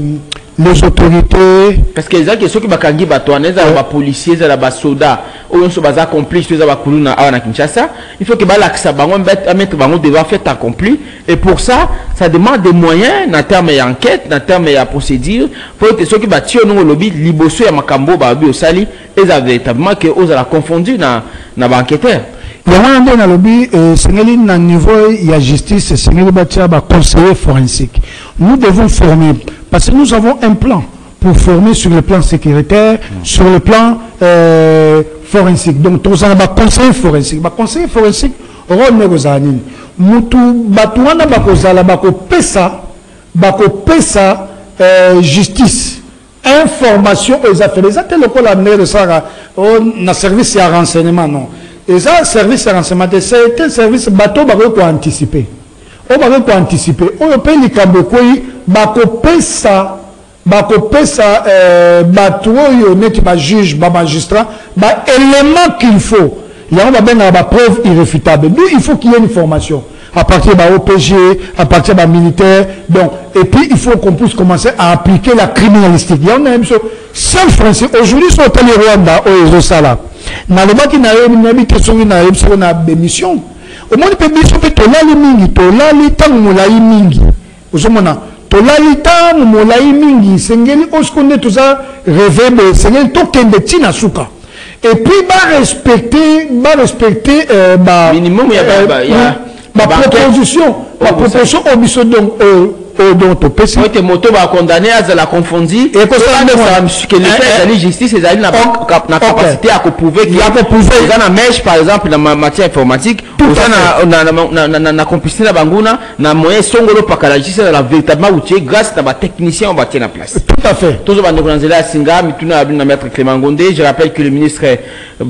[SPEAKER 2] les autorités...
[SPEAKER 1] Parce que les gens qui sont les policiers, les soldats, les complices, les Kinshasa, il faut que les devoir faire accompli. Et pour ça, ça demande des moyens, en termes d'enquête, en termes de procédure. Il faut que ceux qui battent le lobby, Liboso et Makambo, Babi, Osali, ils avaient véritablement que ils ont confondu dans l'enquêteur.
[SPEAKER 2] Il y a un lobby, c'est un niveau, il y a justice, c'est un conseiller forensique. Nous devons former, parce que nous avons un plan pour former sur le plan sécuritaire, sur le plan forensique. Donc, nous avons un conseiller forensique. Le conseiller forensique, rôle négociatif. Mutu batuana bakozala bakopesa justice information aux affaires les ateliers locaux la maire de ça na service à renseignement non et ça service à renseignement c'est un service bateau bako anticiper on peut les kambokoi bakopesa bateau yo net ba juge ba magistrat ba élément qu'il faut. Il y a une preuve irréfutable. Nous, il faut qu'il y ait une formation à partir de l'OPG, à partir de la militaire. Donc, et puis, il faut qu'on puisse commencer à appliquer la criminalistique. Il y a une chose. Seul français, aujourd'hui, sur le Rwanda, au Sala, dans le bas qui n'a pas de mission. Au moins, il mission peut tolali mingi, tolali tang molai mingi. Vous avez tolali tang molai mingi. Sengeli, oskonde tout ça, rêver, sengeli, token de tina suka. Et puis, respecter
[SPEAKER 1] minimum,
[SPEAKER 2] ma proposition au mission dont au PC.
[SPEAKER 1] Oui, moto va condamner à la confondre. Et que l'État de justice et la capacité à prouver qu'il y a une mèche, par exemple, dans la matière informatique, on a complicité la banguna, na moyen songolo pas la justice la véritablement outillé grâce à la technicien on va tenir en place.
[SPEAKER 2] Tout à fait.
[SPEAKER 1] Tous les bandits Singa, Mituna Abina Maître Clément Ngondé. Je rappelle que le ministre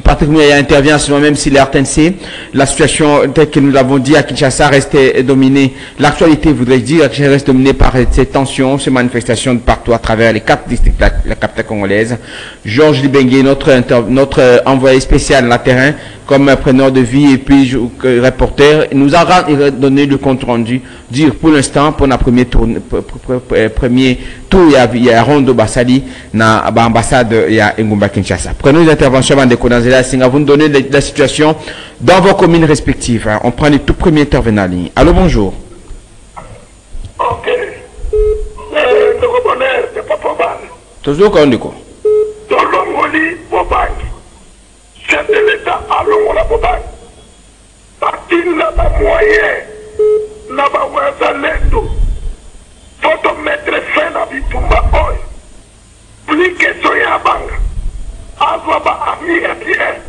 [SPEAKER 1] Patrick Mouya intervient en ce moment même s'il est RTNC. La situation telle que nous l'avons dit à Kinshasa reste dominée. L'actualité voudrait dire que reste dominée par ces tensions, ces manifestations de partout à travers les 4 districts de la capitale congolaise. Georges Dibengue, notre envoyé spécial à la terrain, comme preneur de vie et puis reporter, nous a donné le compte rendu. Dire pour l'instant, pour notre premier tour, il y a Rondo Bassali, dans l'ambassade, il y a Ngumba Kinshasa. Prenons les interventions avant de connaître la Singa. Vous nous donnez la situation dans vos communes respectives. On prend les tout premiers intervenants en ligne. Allô, bonjour.
[SPEAKER 4] Ok. C'est pas probable.
[SPEAKER 1] Toujours quand on dit quoi?
[SPEAKER 4] Chef de l'État à l'Ongola Bobaye. Parti n'a pas moyen, n'a pas moyen lendo. Faut mettre fin à Bitumba Oy. Plus que soya banga. Azwaba ami à Pierre.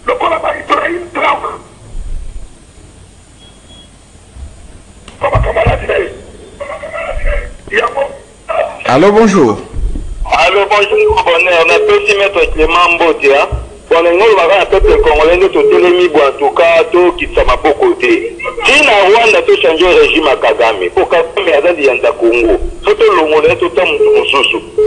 [SPEAKER 4] Le Kolaba Ibrahim Trauma. Comment la dire?
[SPEAKER 1] Allô, bonjour.
[SPEAKER 4] Allô, bonjour, bonheur. On a pu aussi mettre Clément Mbodia. On a un peuple congolais, nous en tout cas, qui sont à beaucoup côté. Si na Rwanda to changer le régime à Kagame, pour Kagame à Yanda Congo, tout le monde est tout le monde.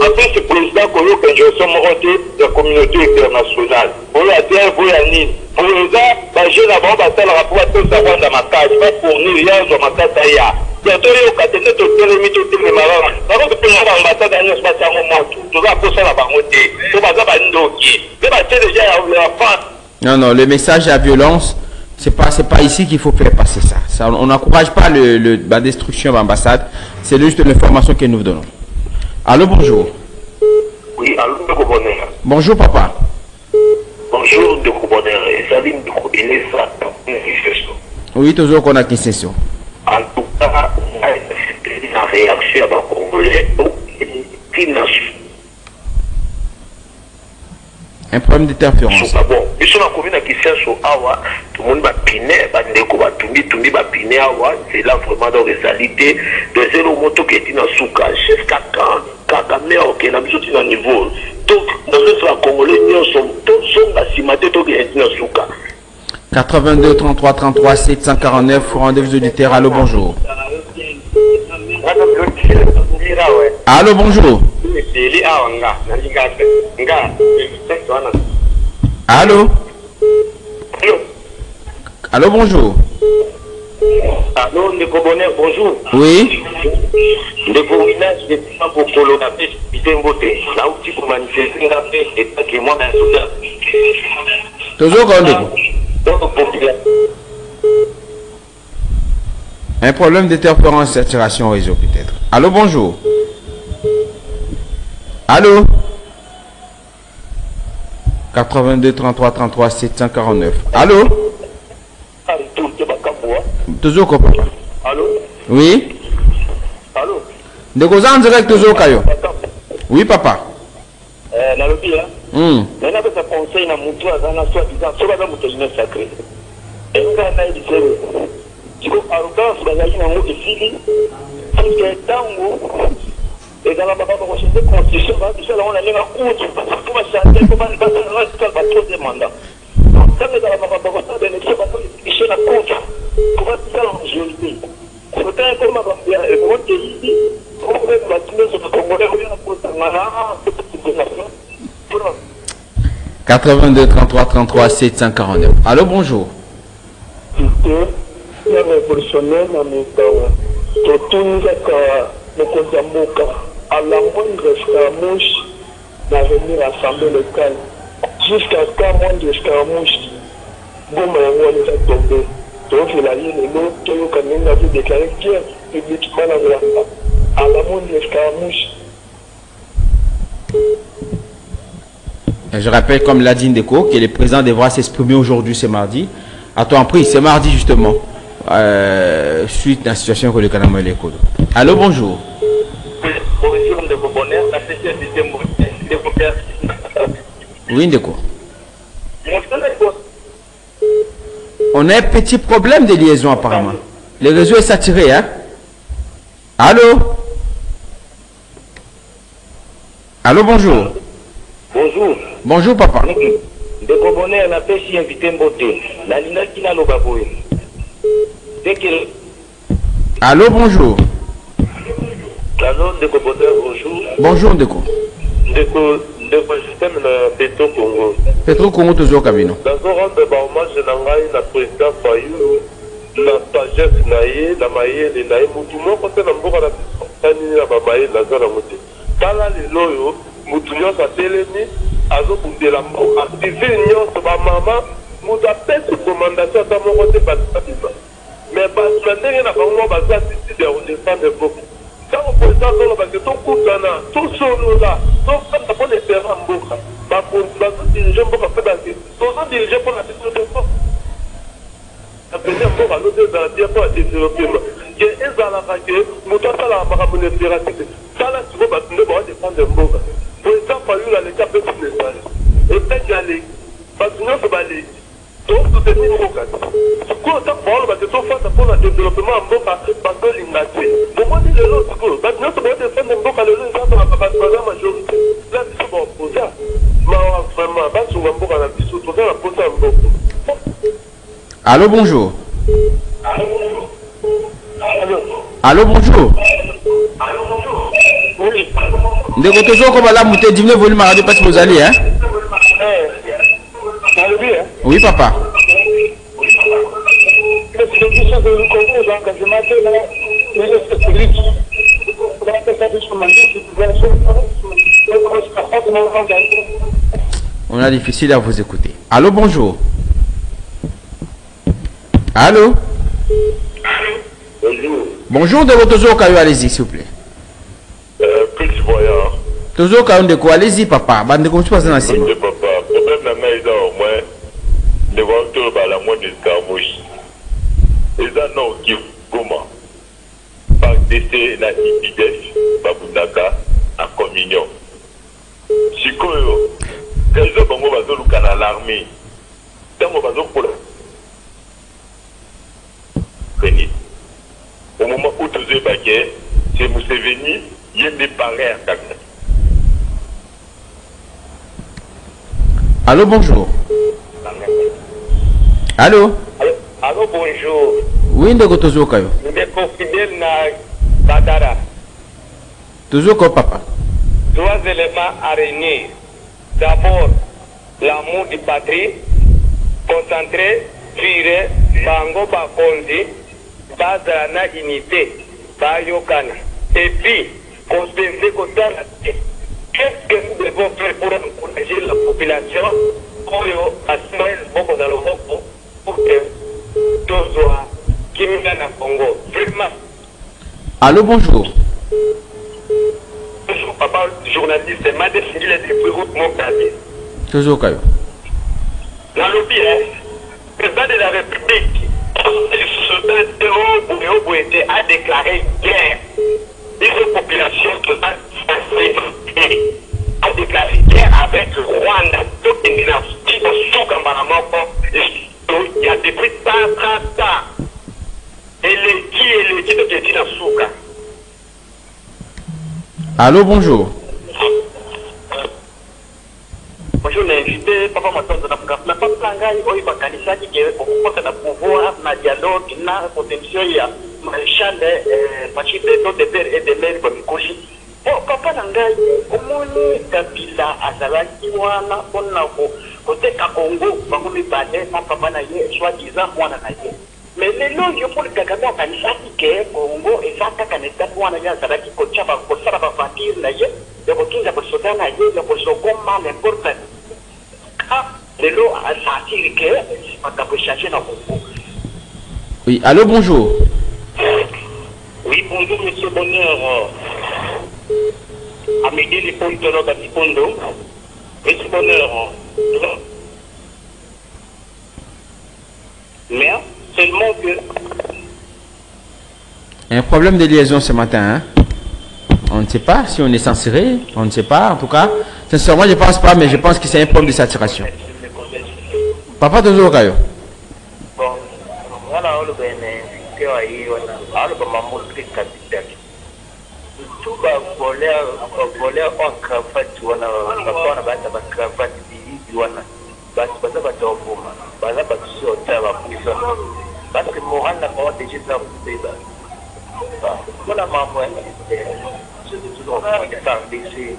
[SPEAKER 4] En plus, le président Kolo Kenjoso Moroté de la communauté internationale. Pour la terre, pour la Nine. Pour les gens, les jeunes avant, le rapport à tout ça, Rwanda Makaj, va fournir rien dans Makataya. bientôt yo katete to telemi to telemara bako to penga ambassade à nyos basango moto to va posa la bango te to baza bandoki mais ba te déjà ya fin.
[SPEAKER 1] Non, non, le message à violence, c'est pas ici qu'il faut faire passer ça. On n'encourage pas la destruction de l'ambassade, c'est juste l'information que nous donnons. Allô, bonjour.
[SPEAKER 4] Oui, allô, de Bonheur.
[SPEAKER 1] Bonjour, papa.
[SPEAKER 4] Bonjour, de Bonheur. Salim de Kobiné, ça,
[SPEAKER 1] oui, toujours qu'on a qui c'est ça.
[SPEAKER 4] En tout cas, on a une réaction à ma Congolais,
[SPEAKER 1] un problème d'interférence.
[SPEAKER 4] Bon, ils sont en commune qui sont awa, tout le monde va piner, va tumbi va piner awa, c'est là vraiment dans les réalité de zéro moto qui est dans souka jusqu'à quand meilleur que la mission dans niveau. Donc dans le Congolais ils sont tous la cimaté to qui est dans souka.
[SPEAKER 1] 82 33 33 749 rendez-vous auditaire. Allô, bonjour. Allô, bonjour. Allô. Allô, bonjour.
[SPEAKER 4] Allô, Ndeko Bonheur, bonjour.
[SPEAKER 1] Oui.
[SPEAKER 4] Ndeko village de Polo na pêche Bitembote. Là où tu peux manifester la paix et pas que moi dans Soudan.
[SPEAKER 1] Toujours quand un problème d'interférence, saturation réseau peut-être. Allô, bonjour. Allô. 82 33 33 749. Allô. Toujours quoi, papa?
[SPEAKER 4] Allô.
[SPEAKER 1] Oui.
[SPEAKER 4] Allô.
[SPEAKER 1] De quoi en direct toujours Kayo? Oui, papa.
[SPEAKER 4] Nalobi là. Maintenant que ça conseille na mutu azana soit disant soit dans mutu sacré. Et on a dit c'est tu vois arrogance bazali na mo efili. Parce que tango et dans la baba ko changer constitution ba tu sais là on a lenga courte pour va changer pour va trop de mandat. Ça mais dans la baba ko ça de l'élection ba ko ficher la courte pour va ça en majorité. Peut-être comme ma bambia et mon pays on va bâtir sur le Congolais on va pour ça mara
[SPEAKER 1] 82 33 33 749. Allô, bonjour.
[SPEAKER 4] Révolutionnaire dans mes temps. Tout nous à la moindre escarmouche d'avenir assemblée locale. Jusqu'à quand moindre escarmouche, Goma les a tombé. Donc il a eu le lot, Toyo Kamina a déclaré guerre publiquement à la moindre escarmouche.
[SPEAKER 1] Je rappelle, comme l'a dit Ndeko, que le président devra s'exprimer aujourd'hui, ce mardi. À ton prix, c'est mardi justement, suite à la situation que le Canada est. Allô, bonjour. Oui, Ndeko. On a un petit problème de liaison apparemment. Le réseau est saturé, hein? Allô? Allô, bonjour.
[SPEAKER 4] Bonjour.
[SPEAKER 1] Bonjour, papa.
[SPEAKER 4] Ndeko Bonheur na pesi invité Mbote. La lina kina lo baboye. Dès que
[SPEAKER 1] allô, bonjour.
[SPEAKER 4] Allô, Ndeko Bonheur, bonjour.
[SPEAKER 1] Bonjour, Ndeko.
[SPEAKER 4] Ndeko système na Petro Congo.
[SPEAKER 1] Petro Congo toujours Kabino.
[SPEAKER 4] Dans un rang de hommage na ngai na président Fayulu na sagesse na ye na mayele na ye mutu moko te na mboka na tani na ba mayele na zona mote. Tala lelo yo mutu nyonso atelemi azobundela mboka civil nyonso bamama mutu apesi recommandation ata moko te basabima mais bato na ndenge na bango baza décide ya kodefendre mboka ntango président azolobake tokutana tosolola tofanda mpo nefera mboka bazodirige mboka mpe bake tozodirige mpo na biso te mboka apesi ya mboka alote ezala bien mpo ya développement ke ezalaka ke moto asalaka makambo nefera te te tala siko bato nde baodefendre mboka président Fayulu aleki ape tout message epeki aleki bato nyonso baleki tosuteni mboka te sikoyo ntango baoloba te tofanda mpo na développement ya mboka bazolinga te bomoni lelo sikoyo bato nyonso baodefendre mboka lelo ezazaka bato baza majorité la biso baoposa mawa vraiment basunga mboka na biso toza na posa ya mboka.
[SPEAKER 1] Allô, bonjour. Allô, bonjour.
[SPEAKER 4] Oui.
[SPEAKER 1] Ndeko toujours comme la montée diminuer volume radio parce que vous allez, hein? Oui, papa. On a difficile à vous écouter. Allô, bonjour. Allô.
[SPEAKER 4] Bonjour.
[SPEAKER 1] Bonjour de votre Tozo Kayo, allez-y s'il vous plaît.
[SPEAKER 4] Plus voyant.
[SPEAKER 1] Tozo Kayo de quoi? Allez-y papa. Bande comme tu passes dans la scène.
[SPEAKER 4] Papa, problème la main est au moins devant tout la moindre escarmouche. Et ça non qui comment par décès la IPDF babundaka en communion. Sikoyo kazo bango bazoluka na l'armée. Tango bazokola. Prénis. Au moment où tout est baguette, c'est Museveni, il est déparé à Kagame.
[SPEAKER 1] Allô, bonjour. Allô.
[SPEAKER 4] Allô, bonjour.
[SPEAKER 1] Oui, de Tozo Kayo.
[SPEAKER 4] Nous sommes fidèles à Badara.
[SPEAKER 1] Tozo Kayo, papa.
[SPEAKER 4] Trois éléments à réunir. D'abord, l'amour du patrie, concentré, viré, bango bakonzi, bazana unité, bayokana. Et puis, conserver Kotala. Qu'est-ce que nous devons faire pour encourager la population pour que tout soit qui nous gagne à Congo. Vraiment.
[SPEAKER 1] Allô, bonjour.
[SPEAKER 4] Bonjour, papa, journaliste, m'a décidé les défouilles de mon quartier.
[SPEAKER 1] Tozo Kayo.
[SPEAKER 4] Dans le pire, le président de la République, a déclaré guerre. Les populations a déclaré guerre avec le Rwanda. Il y a des prix ça. Et les titres de Tinasuka.
[SPEAKER 1] Allô, bonjour.
[SPEAKER 4] Bonjour, l'invité, papa Maton de la France. Mais pas Plangaï, il va candidat qui est pour le pouvoir, na dialogue, na potentiel, il y a maréchal, parti de père et de mère comme Koshi. Bon, papa Langaï, comment Kabila Azalaki, wana, on a côté Kakongo, Bangoumi Bade, papa Naye, soi-disant, moi Naye. Mais les lois, je peux le Kagame à candidat qui est Congo, et ça, candidat, moi Naye, Azalaki, Kochaba, Kosaba, Fatir, Naye. Il y a beaucoup de personnes qui ont n'importe quoi. Les lots à sortir que c'est pas capable de changer dans le Congo.
[SPEAKER 1] Oui, allô, bonjour.
[SPEAKER 4] Oui, bonjour, monsieur Bonheur. Amédée les politologues à Tipondo. Monsieur Bonheur. Mais seulement que.
[SPEAKER 1] Un problème de liaison ce matin, hein? On ne sait pas si on est censuré, on ne sait pas, en tout cas. Sincèrement, je ne pense pas, mais je pense que c'est un problème de saturation. Papa Tozo Kayo.
[SPEAKER 4] Bon, voilà, on a le tout va voler en cravate, on a pas cravate, parce que moral n'a pas déjà voilà maman c'est toujours laisser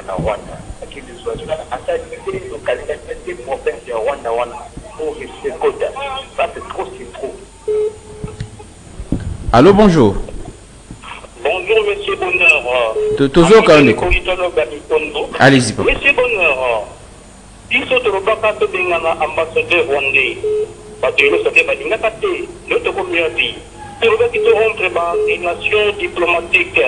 [SPEAKER 4] la Rwanda qui nous soit attaquer localité province de Rwanda pour rester quota ça c'est trop
[SPEAKER 1] Allô, bonjour.
[SPEAKER 4] Bonjour monsieur Bonheur.
[SPEAKER 1] Tozo Kayo. Allez-y, papa.
[SPEAKER 4] Monsieur Bonheur, il saute le papa de ambassadeur rwandais parce que nous sommes pas notre communauté. Pour rompre les nations diplomatiques,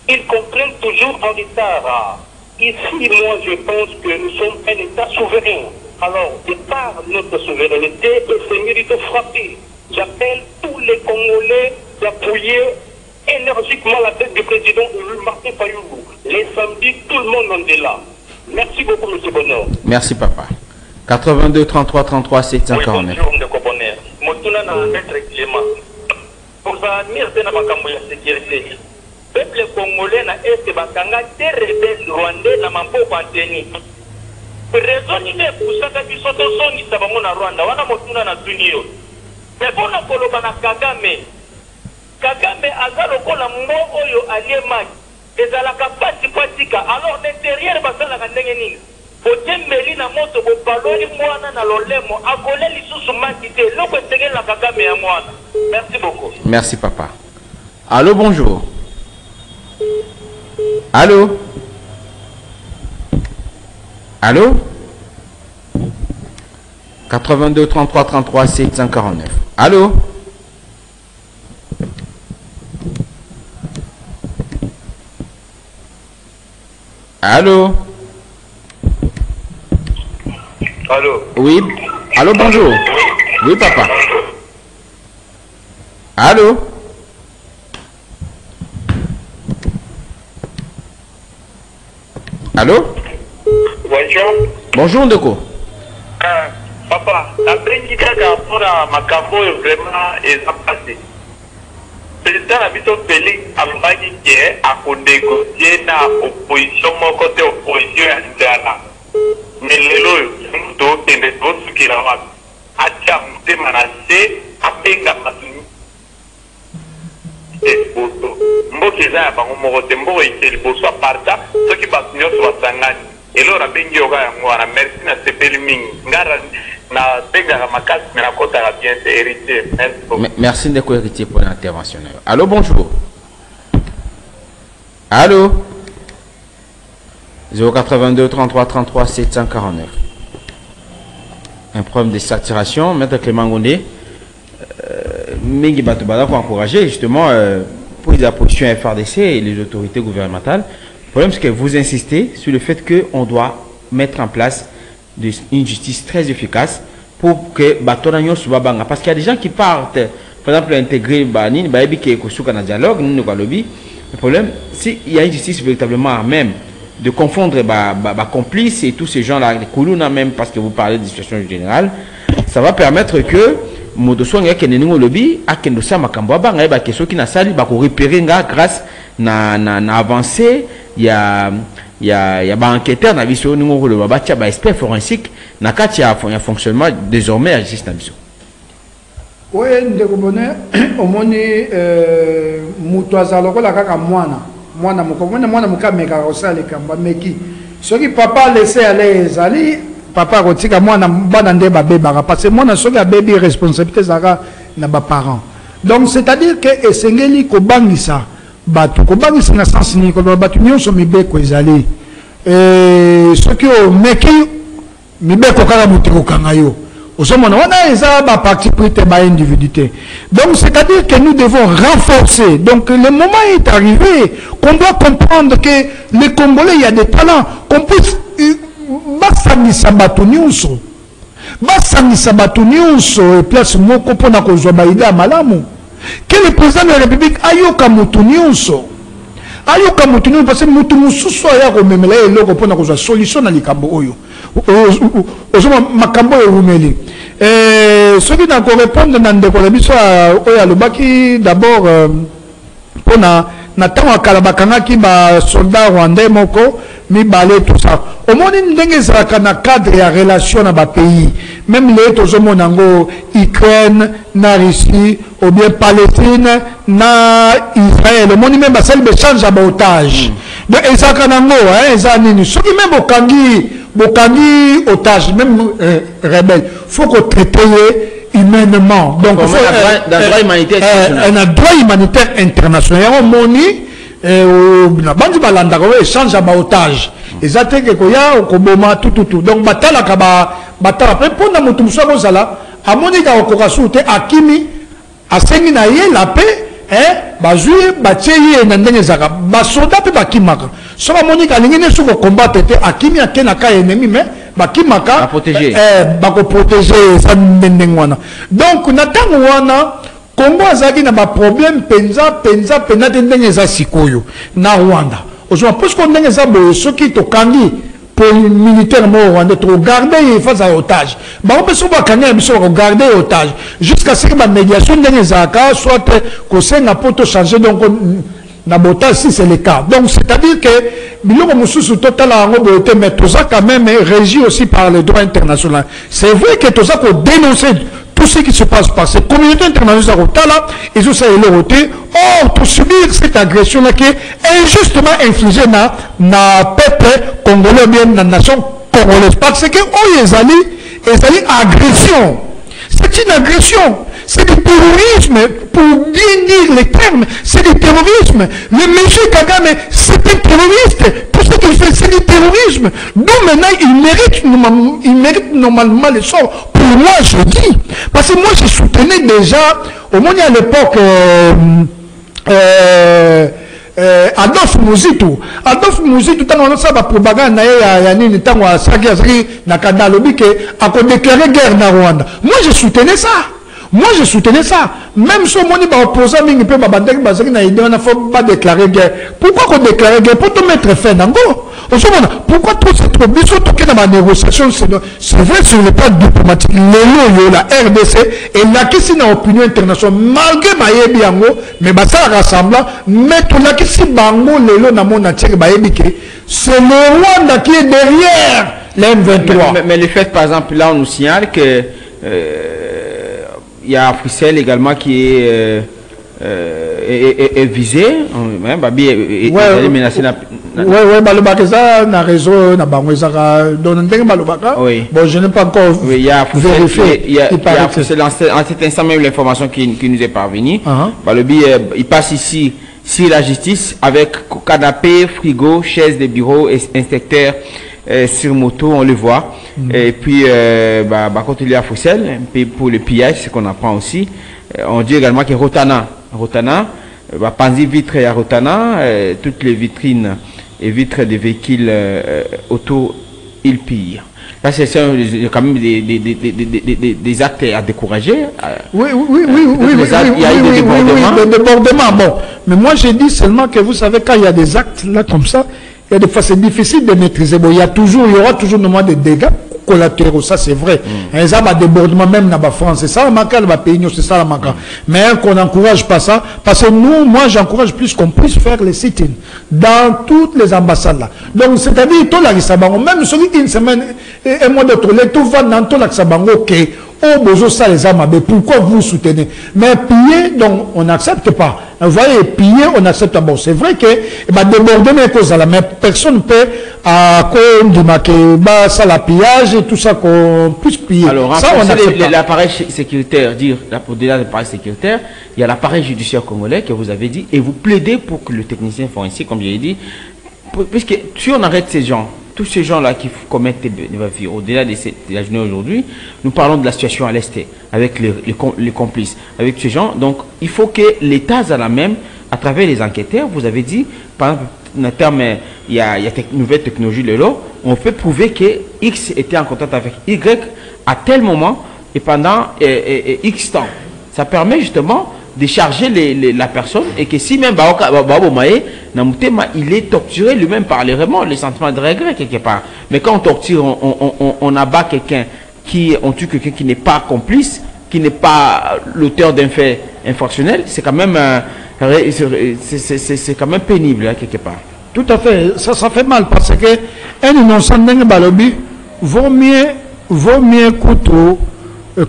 [SPEAKER 4] ils comprennent toujours en retard. Ici, moi, je pense que nous sommes un État souverain. Alors, de par notre souveraineté, le Seigneur est frappé. J'appelle tous les Congolais d'appuyer énergiquement la tête du président Martin Fayoulou. Les samedis, tout le monde en est là. Merci beaucoup, M. Bonheur.
[SPEAKER 1] Merci, papa. 82 33 33 749.
[SPEAKER 4] Oui, Motuna na maître Clément. Pour ça, ministre na makambo ya sécurité. Peuple congolais na est bakanga des rebelles rwandais na mamboko anteni. Raison ni kusaka bisoto songi sabango na Rwanda wana motuna na tunio. Mais bon na koloba na Kagame. Kagame azalo kola mbo oyo aliema. Ezalaka patika alors l'intérieur basala ndenge nini. Botembeli na moto bobaloli mwana na lolemo akole lisusu makite loko esengeli na Kagame ya mwana.
[SPEAKER 1] Merci, papa. Allô, bonjour. Allô? Allô? 82 33 33 749. Allô? Allô?
[SPEAKER 4] Allô?
[SPEAKER 1] Oui. Allô, bonjour. Oui, papa. Allô? Allô?
[SPEAKER 4] Bonjour.
[SPEAKER 1] Bonjour, Ndeko.
[SPEAKER 4] Papa, après qui a pour ma cambo vraiment est passé. Président Abito Félix Ambani qui est à négocier na opposition, mon côté opposition à l'Indana. Mais les lois, nous devons tenir d'autres qui l'ont acheté, menacé, appelé à Matuni. Et Boto. Mbokeza ya bango morote mbo et le bosso parta, ceux qui battent sur Sangani. Et là, on a bien dit, merci na sepeli mingi. Ngara na pega makasi mais na kota la bien héritier.
[SPEAKER 1] Merci Ndeko héritier pour l'intervention. Allô, bonjour. Allô? 082 33 33 749. Un problème de saturation. Maître Clément Gondé, Mingi Batubada pour encourager justement pour la position FRDC et les autorités gouvernementales. Le problème, c'est que vous insistez sur le fait qu'on doit mettre en place une justice très efficace pour que Batonagnon soit banga. Parce qu'il y a des gens qui partent, par exemple, intégrer Banin, Baebi qui est sur un dialogue, nous nous lobby. Le problème, s'il y a une justice véritablement à même de confondre complices et tous ces gens-là, les Koulouna même, parce que vous parlez de situation générale, ça va permettre que Modoso nga kene ningo lobby akendo sa makambo banga ba keso ki na sali ba ko repérer nga grâce na avancée ya ba enquêteur na biso ningo lo ba tia ba expert forensique na kati ya fonctionnement désormais à justice na biso.
[SPEAKER 2] Oui, ndeko bone omoni mutu azaloko la kaka mwana muka meka osale kamba meki soki papa laisser aller ezali papa kotika mwana bana nde babebaka parce que mwana soki abebi responsabilité zaka na ba parents. Donc c'est-à-dire que esengeli kobangisa batu kobangisa na sens ni ko batu nyonso mibeko ezali soki o meki mibeko kaka mutiko kanga yo osomona wana eza ba parti pris ba individualité. Donc c'est-à-dire que nous devons renforcer. Donc le moment est arrivé qu'on doit comprendre que les Congolais il y a des talents qu'on puisse basangisa bato nyonso et place moko pona kozwa baida malamu que le président de la République ayoka mutu nyonso parce que mutu mususu aya komemela eloko pona kozwa solution na likambo oyo ozoma makambo erumeli soki na ko répondre na ndeko na biso oyo alobaki d'abord pona na tango akala bakangaki ba soldat rwandais moko mibale tout ça omoni ndenge ezalaka na cadre ya relation na bapays même les tozomona yango Ukraine na Russie ou bien Palestine na Israël omoni même basali bechange ya baotage donc ezalaka nango eza nini soki même bokangi otage même rebelle faut qu'on traite humainement. Donc un droit humanitaire international moni bandi balanda ko échange à otage ezate ke ko ya ko boma tout donc batala ka batala pe pona mutu musako zala amoni ka ko kasute akimi asengi na ye la paix bazui batie na ndenge zaka basoda pe bakimaka so amoni ka lingine su ko combattre te akimi akena ka ennemi mais bakimaka
[SPEAKER 1] protéger
[SPEAKER 2] bako protéger sa ndengwana. Donc na tango wana Congo azaki na ba problème penza te ndenge za sikoyo na Rwanda ozwa parce qu'on ndenge za boyo soki to kangi pour militaire mo Rwanda to garder face à otage ba on peut so ba kanya biso ko garder otage jusqu'à ce que ba médiation ndenge za ka soit ko senga poto changer donc na botage si c'est le cas. Donc c'est-à-dire que biloko mususu total ngo boyote mais tout ça quand même régi aussi par le droit international. C'est vrai que tout ça ko dénoncer tout ce qui se passe par cette communauté internationale, ils ont essayé de le voter. Or, pour subir cette agression-là qui est injustement infligée dans le peuple congolais, bien dans la nation congolaise. Parce que, oh, ils allaient agression. C'est une agression. c'est du terrorisme, pour bien dire les termes, c'est du terrorisme. Le monsieur Kagame, c'est un terroriste. Tout ce qu'il fait, c'est du terrorisme. Donc maintenant, il mérite normalement le sort. Pour moi, je dis. Parce que moi, je soutenais déjà, au moins à l'époque, Adolphe Muzitu, tant on a ça, propagande, tant on a ça, n'a déclaré guerre na Rwanda. Moi, je soutenais ça. Même si on est opposant, il peut pas déclarer guerre. Pourquoi qu'on déclare guerre? Pour te mettre fin d'ango. Pourquoi tout ce problème, surtout que dans la négociation, c'est vrai sur le plan diplomatique, la RDC et la question de l'opinion internationale, malgré Bayebi Ango, mais ça rassemble, mais tout la question Bango, c'est le Rwanda qui est derrière l'M23.
[SPEAKER 1] Mais le fait, par exemple, là, on nous signale que il y a Bruxelles également qui est visé. Babi est menacé.
[SPEAKER 2] Oui, Balobaka, na réseau, na Bangwezara, oui. Bon, je n'ai pas encore vérifié.
[SPEAKER 1] C'est en cet instant même l'information qui nous est parvenue. Balobi, il passe ici, si la justice, avec canapé, frigo, chaise de bureau, inspecteur sur moto, on le voit. Et puis, quand il est à Bruxelles, pour le pillage, ce qu'on apprend aussi, on dit également que Rotana, Panzi vitre à Rotana, toutes les vitrines et vitres des véhicules auto, ils pillent. Là, c'est quand même des actes à décourager.
[SPEAKER 2] Oui. Il y a eu des débordements. Bon, mais moi, j'ai dit seulement que vous savez, quand il y a des actes là comme ça, il y a des fois, c'est difficile de maîtriser. Bon, il y aura toujours normalement des dégâts collatéraux, ça c'est vrai. Il y a des débordements même dans la France, c'est ça la manque, le pays, c'est ça la manque. Mais qu'on n'encourage pas ça, parce que moi j'encourage plus qu'on puisse faire les sit-ins dans toutes les ambassades là. Donc c'est-à-dire, tout la Sabango, même celui une semaine, un mois d'autre, tout va dans tout la Sabango, ok. Oh, besoin ça les armes, mais pourquoi vous soutenez? Mais piller, donc on n'accepte pas. Vous voyez, piller, on accepte. Bon, c'est vrai que déborder mes causes là, mais personne ne peut à cause du ça la pillage et tout ça qu'on puisse piller.
[SPEAKER 1] Alors,
[SPEAKER 2] ça, on accepte
[SPEAKER 1] l'appareil sécuritaire, au-delà de l'appareil sécuritaire, il y a l'appareil judiciaire congolais que vous avez dit, et vous plaidez pour que le technicien forensique, comme j'ai dit, puisque si on arrête ces gens, tous ces gens-là qui commettent des bavures, au-delà de la journée aujourd'hui, nous parlons de la situation à l'Est, avec les complices, avec ces gens. Donc, il faut que l'État à la même, à travers les enquêteurs, vous avez dit, par exemple, en termes, il y a une nouvelle technologie, on peut prouver que X était en contact avec Y à tel moment et pendant X temps. Ça permet justement de charger la personne et que si même il est torturé lui-même par les remords, les sentiments de regret quelque part. Mais quand on torture, on abat quelqu'un, on tue quelqu'un qui n'est pas complice, qui n'est pas l'auteur d'un fait infractionnel, c'est quand même c'est quand même pénible quelque part.
[SPEAKER 2] Tout à fait, ça fait mal parce que un innocent d'un balobi vaut mieux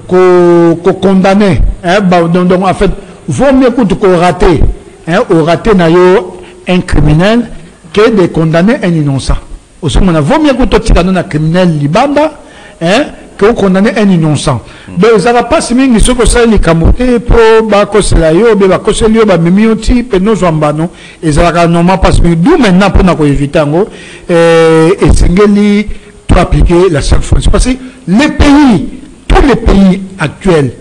[SPEAKER 2] qu'on condamné. Donc en fait, vaut mieux qu'on raté. Au raté un criminel que de condamner un innocent. Aussi, on a vaut mieux qu'on un criminel libanda que condamner un innocent. Donc, ça va pas se mettre sur que ça les camotés pour bakoselayo, bakoselio, bamimioti, penos wambano, et ça va normalement pas se mettre. D'où maintenant pour nous éviter et singeli pour appliquer la seule France. Parce que tous les pays actuels,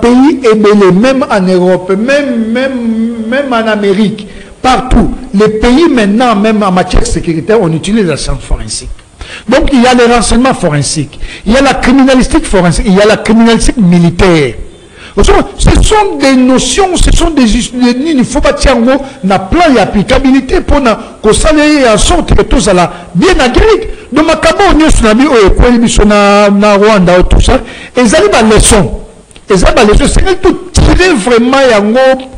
[SPEAKER 2] pays ébélés, même en Europe, même en Amérique, partout, les pays maintenant, même en matière sécuritaire, on utilise la science forensique. Donc il y a les renseignements forensiques, il y a la criminalistique forensique, il y a la criminalistique militaire. Ce sont des notions, ce sont des il ne faut pas tirer en gros na plan d'applicabilité pour qu'on s'aille en sorte que tout ça là bien agréé. Donc ma cabo on est sur la bio na Rwanda ou tout ça, et ils arrivent à leçon. C'est tout tirer vraiment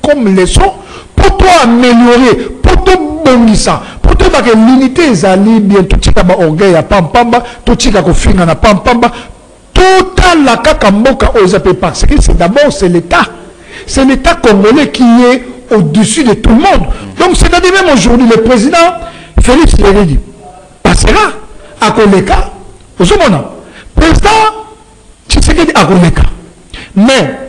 [SPEAKER 2] comme leçon pour toi améliorer, pour toi bonissant, pour toi que l'unité est allée bien, tout tika ba orgueil à pampamba, tout tika ko finga na pampamba, tout la kakamboka aux appels parce que c'est d'abord c'est l'État congolais qui est au-dessus de tout le monde. Donc c'est-à-dire même aujourd'hui le président Félix Tshisekedi passera à Koleka, au moment président Tshisekedi à Koleka. Mais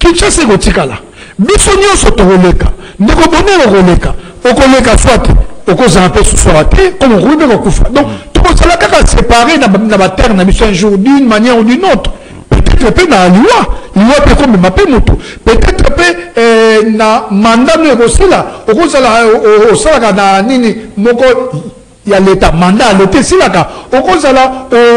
[SPEAKER 2] Kinshasa ekotikala biso nyonso tokoleka ndeko bonheur okoleka okoleka soit okozala mpe suswara te comme okoki mpe kokufa donc tokozala kaka séparé na baterre na biso un jour d'une manière ou d'une autre peut-être mpe na liwa mpe komema mpe motu peut-être mpe na mandat no ekosila okozala osalaka na nini moko ya leta mandat ya leta esilaka okozala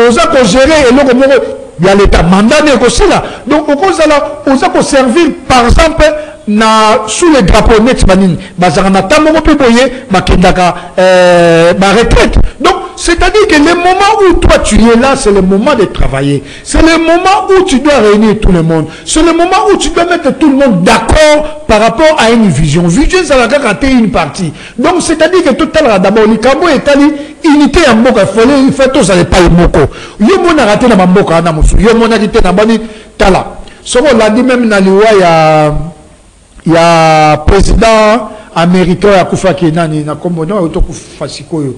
[SPEAKER 2] oza kogere eloko moko ya leta mandat no ekosila donc okozala oza koservir par exemple na sous les drapeaux net banini bazaka na temps moko mpe boye bakendaka retraite. Donc c'est-à-dire que le moment où toi tu es là, c'est le moment de travailler, c'est le moment où tu dois réunir tout le monde, c'est le moment où tu dois mettre tout le monde d'accord par rapport à une vision. Vision ça va rater une partie. Donc c'est-à-dire que tout à l'heure d'abord likambo etali unité ya mboka il faut tous aller pas moko yo mona raté na mboka na musu yo mona dit na bani tala soko l'a dit même na liwa ya président américain ya kufa ki nani na kombo no autokufa sikoyo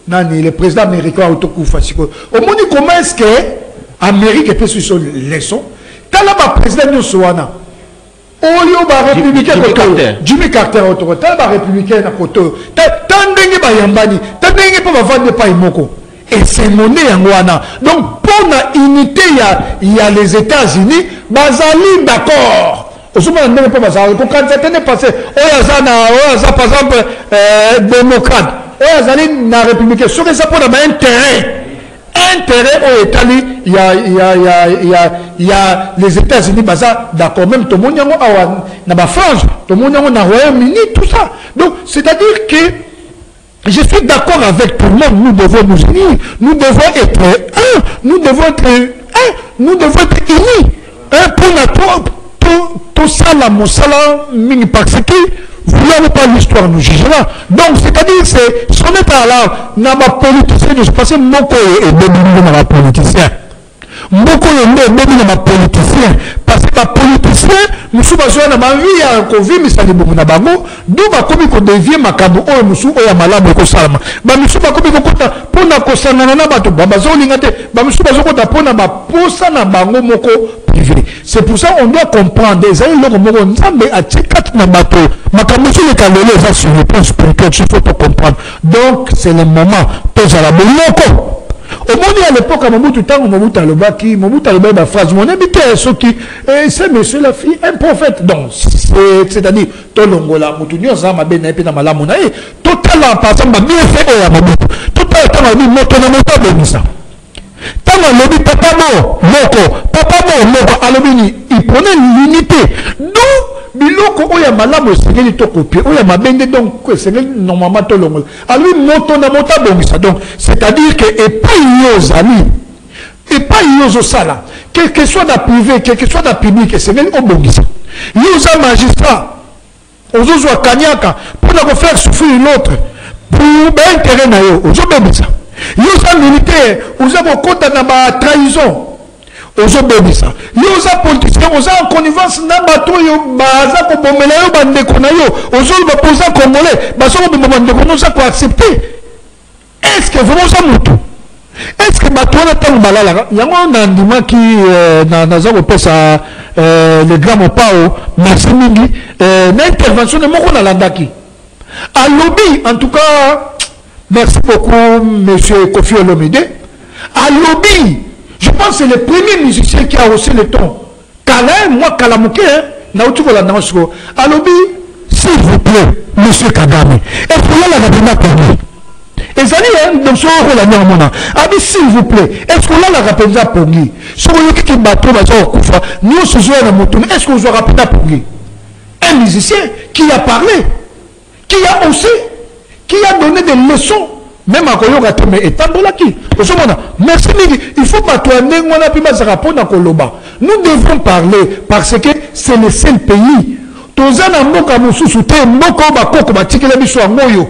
[SPEAKER 2] nani le président américain autokufa sikoyo au monde comment est-ce que Amérique peut sur leçon tala ba président no soana oyo ba républicain koto Jimmy Carter autoko tala ba républicain na koto tandenge ba yambani tandenge pa ba vendre pa imoko et c'est monnaie yangoana donc pour la unité il y a les États-Unis bazali d'accord. Osuma ndenge pe bazali ko candidat ne passé oya par exemple démocrate oya zali na républicain ce que ça pour intérêt au Italie il y a les États-Unis baza d'accord même tout le monde yango na ba France tout le monde yango na Royaume-Uni tout ça donc c'est-à-dire que je suis d'accord avec tout le monde, nous devons nous unir, nous devons être un, nous devons être unis pour tout ça la moussala mini parce que vous n'avez pas l'histoire nous jugera. Donc c'est-à-dire c'est son état là n'a pas politicien je pense que moko et béni na politicien moko et béni na politicien parce que les politiciens nous sommes na ba vie ya ko vimisa libumu na bango do ba komi ko devient makambo oyo musu oyo malamu ko salama ba musu ba komi ko kota pona ko sanana na bato ba bazolinga te ba musu ba zokota pona ba posa na bango moko privé. C'est pour ça on doit comprendre des aïe loko moko nzambe a tchekat na bato makambo sur le kalele ça sur le plan spirituel il faut comprendre. Donc c'est le moment pour la boloko. Au monde à l'époque, à Mobutu Tango, Mobutu Alobaki, Mobutu Alobaki, ma phrase, mon habité est ce qui, c'est monsieur la fille, un prophète. Donc, c'est-à-dire, Tolongola, Moutounio, Zama, Ben, Pena, Malamona, totalement, par exemple, bien fait, à Mobutu, totalement, Motonamota, Benissa. Tango, Lobi, papa mort, Alobini, il prenait l'unité. Donc, biloko oya malamu esengeli to copier oya mabende donc esengeli normalement to longola alors moto na mota bongisa donc c'est-à-dire que et pas yozali et pas yozo sala quel que soit dans privé quel que soit dans public esengeli obongisa yoza magistrat ozozwa kanyaka pour na faire souffrir l'autre pour intérêt na yo ozobebisa yoza militaire oza kota na ba trahison ozobebisa yoza politicien oza en connivence na bato yo baza ko bomela yo bandeko na yo ozoloba poza congolais baso ko bomela bandeko no za ko accepter est-ce que vraiment ça mutu est-ce que bato na tango balala yango na ndima ki na za ko pesa le grand mopao merci mingi na intervention de moko na landaki à lobby en tout cas merci beaucoup monsieur Kofi Olomide à lobby. Je pense que c'est le premier musicien qui a haussé le ton. Kala, moi, Kalamouké, Naoutoukola Naosko. Alobi, s'il vous plaît, monsieur Kagame, est-ce que là, la rapena Poggi? Et ça dit, donc, sur la Normona. Abi, s'il vous plaît, est-ce que là, la rapena Poggi? Sur le qui bateau, nous, ce soir, est-ce qu'on se rapena Poggi? Un musicien qui a parlé, qui a haussé, qui a donné des leçons. Même à Koyoga Tome et Tambolaki. Merci, il faut pas tourner, on a pu répondre à Koloba. Nous devons parler parce que c'est le seul pays. Tozana Moka Moussoute, Moko Bako, Batikela Biso Moyo.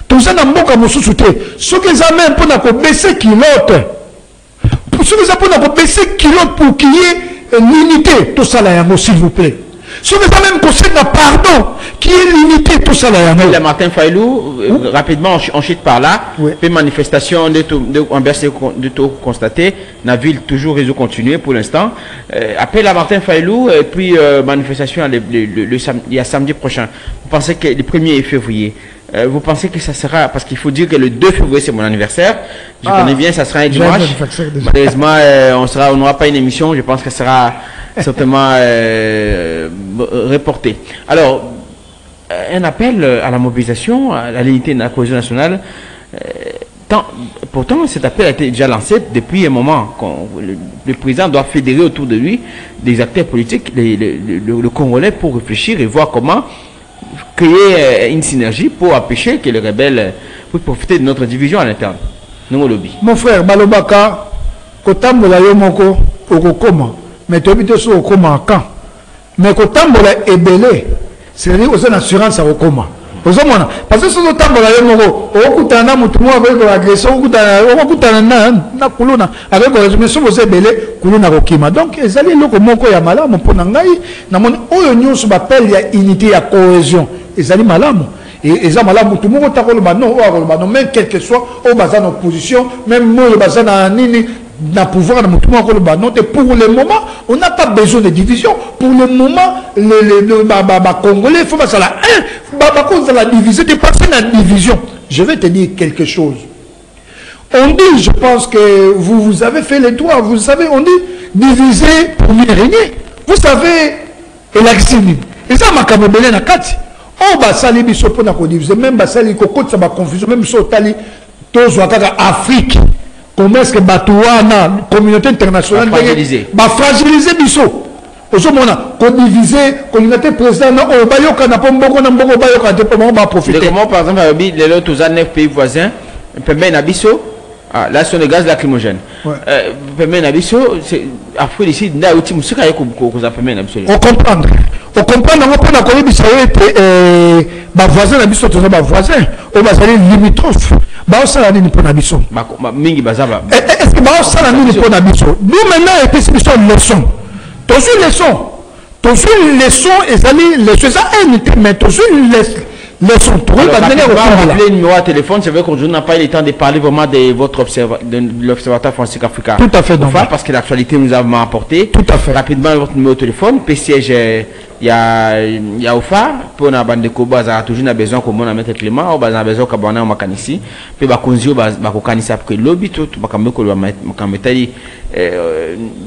[SPEAKER 2] Tozana Moka Moussoute. Ce que ça même pour baisser kilote. Ce que ça pour baisser kilote pour qu'il y ait l'unité. Tout ça là, s'il vous plaît. Ce n'est pas même conseil de pardon qui est l'unité, tout ça là.
[SPEAKER 1] La Martin Faylou, rapidement, on chute par là.
[SPEAKER 2] Oui.
[SPEAKER 1] Puis manifestation de tout constaté. La ville toujours réseau continué pour l'instant. Après la Martin Faylou, et puis manifestation il y a samedi prochain. Vous pensez que le 1er février, vous pensez que ça sera, parce qu'il faut dire que le 2 février c'est mon anniversaire, je connais bien, ça sera un dimanche. Malheureusement, on n'aura pas une émission, je pense que ça sera certainement reporté. Alors, un appel à la mobilisation, à l'unité de la cohésion nationale. Pourtant, cet appel a été déjà lancé depuis un moment. Le président doit fédérer autour de lui des acteurs politiques, le Congolais, pour réfléchir et voir comment créer une synergie pour empêcher que les rebelles puissent profiter de notre division à l'interne. Nous, lobby.
[SPEAKER 2] Mon frère, Balobaka, kotambola yomoko, okokoma, mais tu habites sur okoma quand. Mais kotambola ebele, c'est-à-dire aux assurances à okoma. Parce que si on tambola yomoko, okutana mutumo avec l'agression, okutana na kuluna avec l'agression, vous ebele kuluna kokima. Donc, ils allaient le komoko ya malamu pour nangai, na mon oyo sur l'appel ya unité ya cohésion. Ils allaient malamu. Et ça malamu tout le monde non, même quel que soit au bazar en opposition, même moi le bazar na nini na pouvoir na mutumo ko le non. Pour le moment, on n'a pas besoin de division. Pour le moment, les Congolais, il faut pas ça la cause de la division, de passer la division. Je vais te dire quelque chose. On dit, je pense que vous avez fait les doigts, vous savez, on dit diviser pour mieux régner. Vous savez, et l'accès, et ça m'a camébélé na kati. On va salir biso pour na diviser, même basali kokot ça va confusion, même so tali tous wakaka Afrique. Comment est-ce que Batouana, communauté internationale, va fragiliser biso. Aujourd'hui, on diviser, communauté président, on va y profiter.
[SPEAKER 1] Comment, par exemple, les autres 9 pays voisins, permet Nabiso, là, sur le gaz lacrymogène. Permet Nabiso, c'est après ici, là, où c'est qu'on a permis Nabiso.
[SPEAKER 2] On comprend. On comprend, on peut la connaître, ma voisin, Nabiso, tu es voisin, on va aller limitrophe. Est-ce que nous maintenant, c'est une leçon. Tous une leçon, et ça mais tous une leçon.
[SPEAKER 1] Rappelez le numéro de téléphone, c'est vrai qu'on n'a pas eu le temps de parler vraiment de l'Observatoire français africain.
[SPEAKER 2] Tout à fait.
[SPEAKER 1] Parce que l'actualité nous a apporté.
[SPEAKER 2] Tout à fait.
[SPEAKER 1] Rapidement, votre numéro de téléphone, PCG, il y a OFA, pour la bande de Koba, il y a toujours besoin qu'on a mettre Clément, on a besoin qu'on a un mécanicien, puis on a après lobby, tout, on a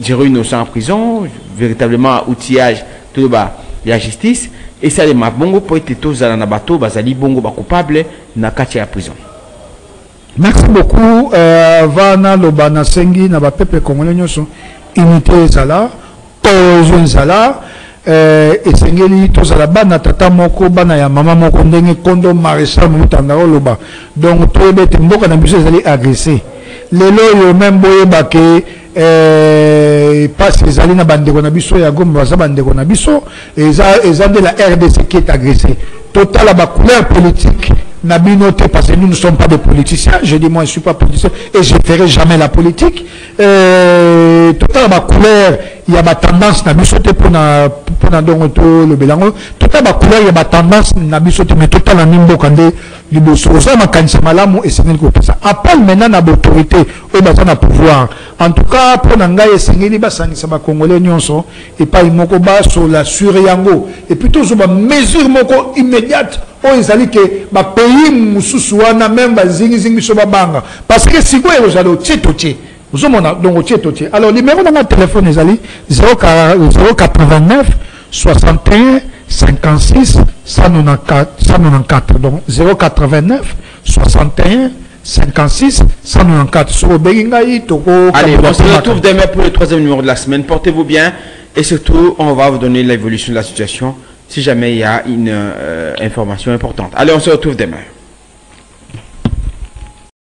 [SPEAKER 1] gérer innocent en prison, véritablement outillage, tout la justice, et ça, les mabongo pour être tous dans le bateau, bazali bongo coupable, na katia prison.
[SPEAKER 2] Merci beaucoup, Vana Lobana Sengi, na ba peuple congolais nyoso, unité zala, cohésion zala. Et sengeli tozala bana tata moko bana ya mama moko ndenge kondo maréchal mutanda oloba donc toyebete mboka na biso ezali agressé lelo yo même boyeba ke passe ezali na bandeko na biso ya Goma baza bandeko na biso eza de la RDC qui est agressé total ba couleur politique na binoté parce que nous ne sommes pas des politiciens. Je dis moi je ne suis pas politicien et je ne ferai jamais la politique. Total ma couleur, il y a ma tendance na bisoté pour na donc le belango. Total ma couleur, il y a ma tendance na bisoté mais total na nimbo kande liboso. Ça ma kanisa malamu et c'est que ça. Appelle maintenant na autorité au basa na pouvoir. En tout cas pour nanga esengeli basangisa ba congolais nyonso et pas imoko ba sur la suryango et plutôt sur ma mesure moko immédiate. Ils allaient que ma pays mususuana même bazingi so babanga parce que si quoi ils allaient au tchétoché nous sommes donc au tchétoché alors numéro de notre téléphone ils allaient 089 61 56 194 donc 089 61 56 194 sur Bengaï Toko.
[SPEAKER 1] Allez, on se retrouve demain pour le 3e numéro de la semaine. Portez-vous bien et surtout on va vous donner l'évolution de la situation si jamais il y a une information importante. Allez, on se retrouve demain.